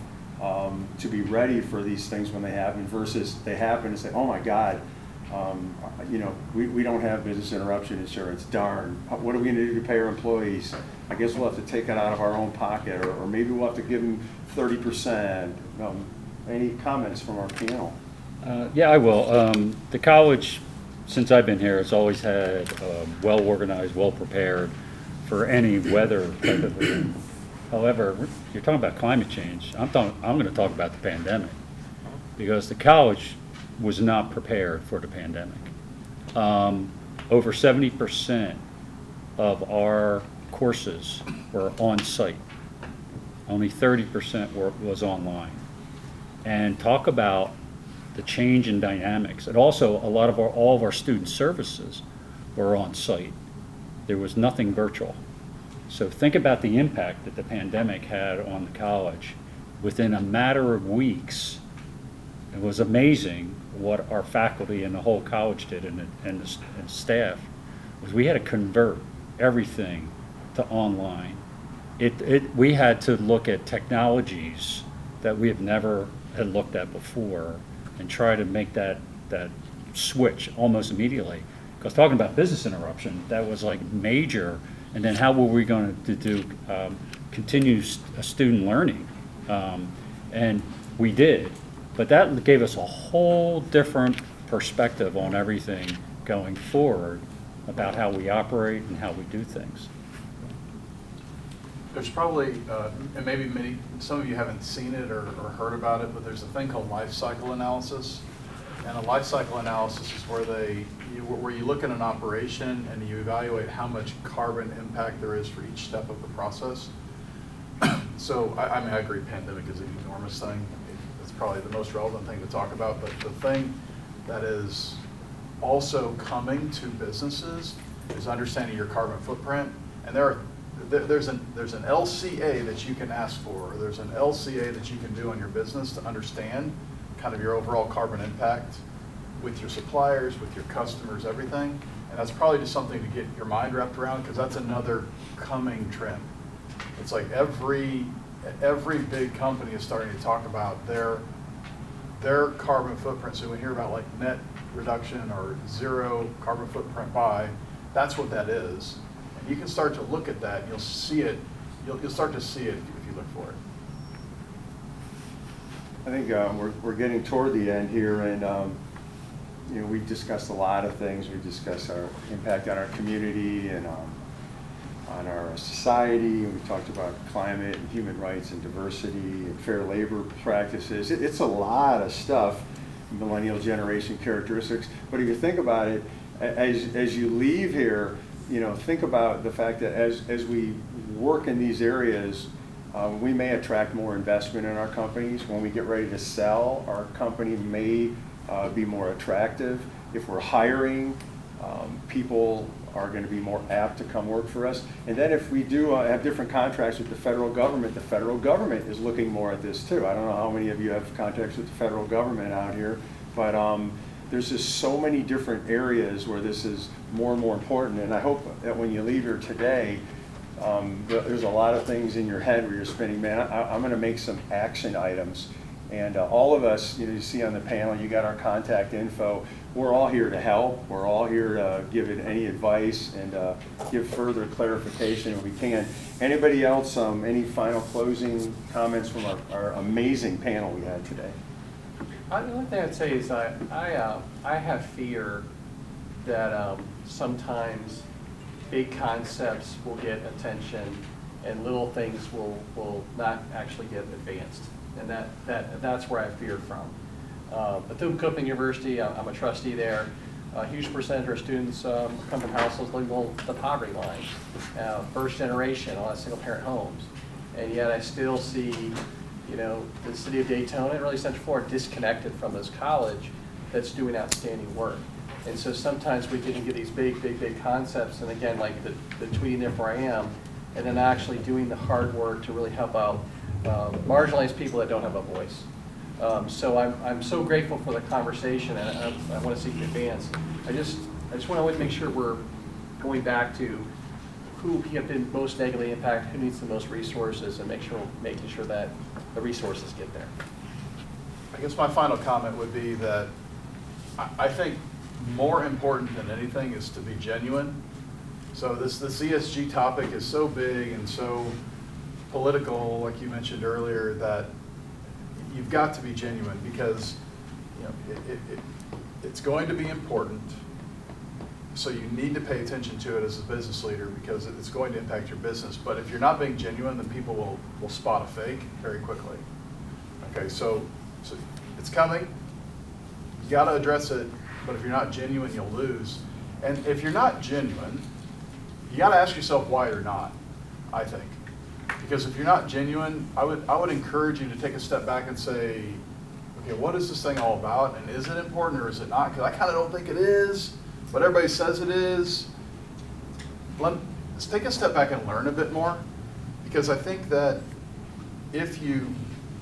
H: to be ready for these things when they happen, versus they happen and say, oh my God, we don't have business interruption insurance, darn. What are we gonna do to pay our employees? I guess we'll have to take it out of our own pocket, or maybe we'll have to give them 30%. Any comments from our panel?
K: Yeah, I will. The college, since I've been here, has always had well-organized, well-prepared for any weather type of event. However, you're talking about climate change. I'm going to talk about the pandemic, because the college was not prepared for the pandemic. over 70% of our courses were on-site. Only 30% was online. And talk about the change in dynamics. And also, all of our student services were on-site. There was nothing virtual. So think about the impact that the pandemic had on the college. Within a matter of weeks, it was amazing what our faculty and the whole college did, and staff, was we had to convert everything to online. We had to look at technologies that we have never had looked at before and try to make that switch almost immediately. Because talking about business interruption, that was like major. And then how were we going to do continue student learning? And we did. But that gave us a whole different perspective on everything going forward about how we operate and how we do things.
I: There's probably, and maybe some of you haven't seen it or heard about it, but there's a thing called life cycle analysis. And a life cycle analysis is where you look at an operation and you evaluate how much carbon impact there is for each step of the process. So, I mean, I agree, pandemic is an enormous thing. It's probably the most relevant thing to talk about, but the thing that is also coming to businesses is understanding your carbon footprint. And there's an LCA that you can ask for, or there's an LCA that you can do on your business to understand kind of your overall carbon impact with your suppliers, with your customers, everything. And that's probably just something to get your mind wrapped around, because that's another coming trend. It's like every big company is starting to talk about their carbon footprint. So we hear about like net reduction or zero carbon footprint by, that's what that is. And you can start to look at that, and you'll see it, you'll start to see it if you look for it.
H: I think we're getting toward the end here, and you know, we discussed a lot of things. We discussed our impact on our community and on our society. We talked about climate and human rights and diversity and fair labor practices. It's a lot of stuff, millennial generation characteristics. But if you think about it, as you leave here, you know, think about the fact that as we work in these areas, we may attract more investment in our companies. When we get ready to sell, our company may be more attractive. If we're hiring, people are going to be more apt to come work for us. And then if we do have different contracts with the federal government is looking more at this too. I don't know how many of you have contracts with the federal government out here, but there's just so many different areas where this is more and more important. And I hope that when you leave here today, there's a lot of things in your head where you're spinning, man, I'm going to make some action items. And all of us, you know, you see on the panel, you got our contact info. We're all here to help. We're all here to give it any advice and give further clarification if we can. Anybody else, any final closing comments from our amazing panel we had today?
L: The only thing I'd say is I have fear that sometimes big concepts will get attention and little things will not actually get advanced. And that's where I fear from. Bethune-Cookman University, I'm a trustee there. A huge percentage of students come from households living below the poverty line. First generation, a lot of single parent homes. And yet I still see, you know, the city of Daytona and really Central Florida disconnected from this college that's doing outstanding work. And so sometimes we can get these big concepts, and again, like the tweeting there where I am, and then actually doing the hard work to really help out marginalized people that don't have a voice. So I'm so grateful for the conversation, and I want to see it advance. I just want to make sure we're going back to who have been most negatively impacted, who needs the most resources, and making sure that the resources get there.
I: I guess my final comment would be that I think more important than anything is to be genuine. So this ESG topic is so big and so political, like you mentioned earlier, that you've got to be genuine, because you know it's going to be important. So you need to pay attention to it as a business leader, because it's going to impact your business. But if you're not being genuine, then people will spot a fake very quickly. Okay, so it's coming. You got to address it but if you're not genuine, you'll lose. And if you're not genuine, you got to ask yourself why you're not, I think. Because if you're not genuine, I would encourage you to take a step back and say, okay, what is this thing all about? And is it important or is it not? Because I kind of don't think it is, but everybody says it is. Let's take a step back and learn a bit more. Because I think that if you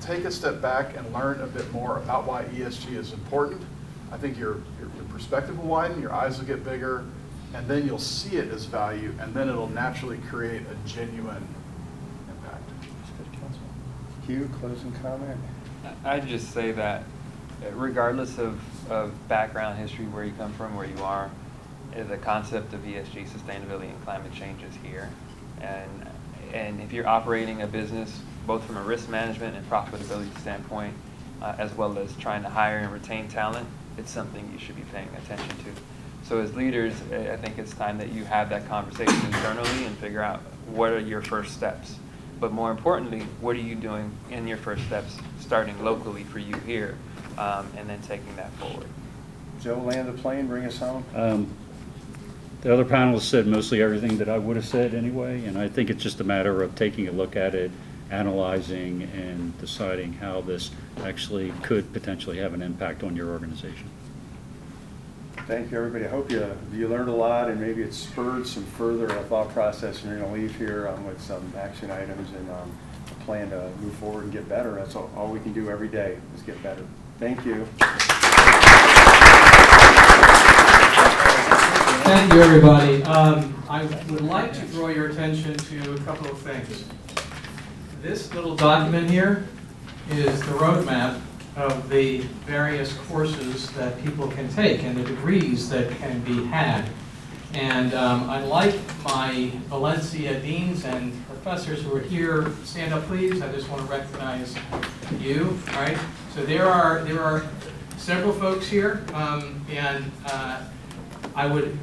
I: take a step back and learn a bit more about why ESG is important, I think your perspective will widen, your eyes will get bigger, and then you'll see it as value, and then it'll naturally create a genuine impact.
H: Hugh, closing comment?
J: I'd just say that regardless of background, history, where you come from, where you are, the concept of ESG, sustainability, and climate change is here. And if you're operating a business, both from a risk management and profitability standpoint, as well as trying to hire and retain talent, it's something you should be paying attention to. So as leaders, I think it's time that you have that conversation internally and figure out what are your first steps. But more importantly, what are you doing in your first steps, starting locally for you here, and then taking that forward.
H: Joe, land the plane, bring us home.
K: The other panelists said mostly everything that I would have said anyway, and I think it's just a matter of taking a look at it, analyzing, and deciding how this actually could potentially have an impact on your organization.
H: Thank you, everybody. I hope you learned a lot, and maybe it spurred some further thought process, and you're going to leave here with some action items and a plan to move forward and get better. That's all we can do every day is get better. Thank you.
A: Thank you, everybody. I would like to draw your attention to a couple of things. This little document here is the roadmap of the various courses that people can take and the degrees that can be had. And I'd like my Valencia deans and professors who are here, stand up please. I just want to recognize you, right? So there are several folks here, and I would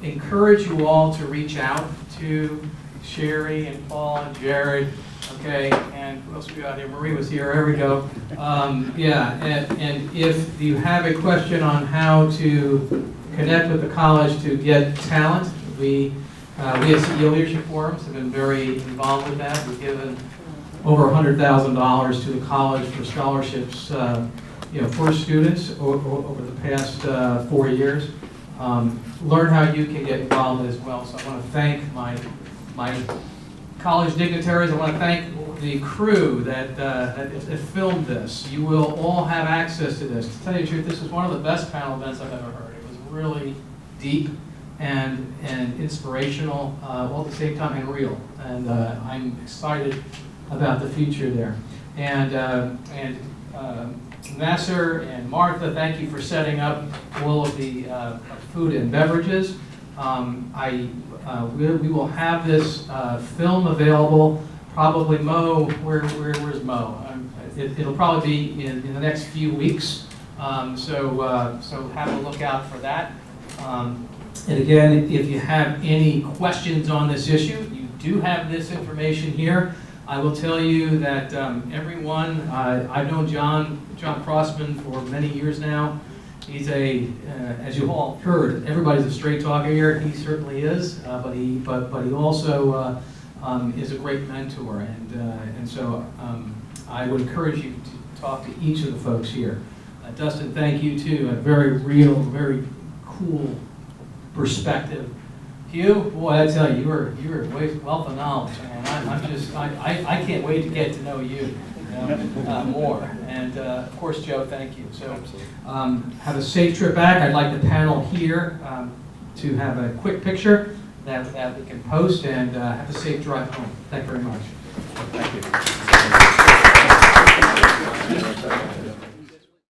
A: encourage you all to reach out to Sherry and Paul and Jared, okay, and who else we got here? Marie was here, there we go. Yeah, and if you have a question on how to connect with the college to get talent, we as CEO Leadership Forums have been very involved with that. We've given over $100,000 to the college for scholarships, for students over the past 4 years. Learn how you can get involved as well. So I want to thank my college dignitaries. I want to thank the crew that filmed this. You will all have access to this. To tell you the truth, this is one of the best panel events I've ever heard. It was really deep and inspirational, all at the same time, and real. And I'm excited about the future there. And Nasser and Martha, thank you for setting up all of the food and beverages. We will have this film available. Probably Mo, where's Mo? It'll probably be in the next few weeks. So have a look out for that. And again, if you have any questions on this issue, you do have this information here. I will tell you that everyone, I've known John Crossman for many years now. He's as you all heard, everybody's a straight talker here. He certainly is, but he also is a great mentor, and so I would encourage you to talk to each of the folks here. Dustin, thank you too. A very real, very cool perspective. Hugh, boy, I tell you, you're a wealth of knowledge, man. I can't wait to get to know you, more. And of course, Joe, thank you. So have a safe trip back. I'd like the panel here to have a quick picture that we can post, and have a safe drive home. Thank you very much.
H: Thank you.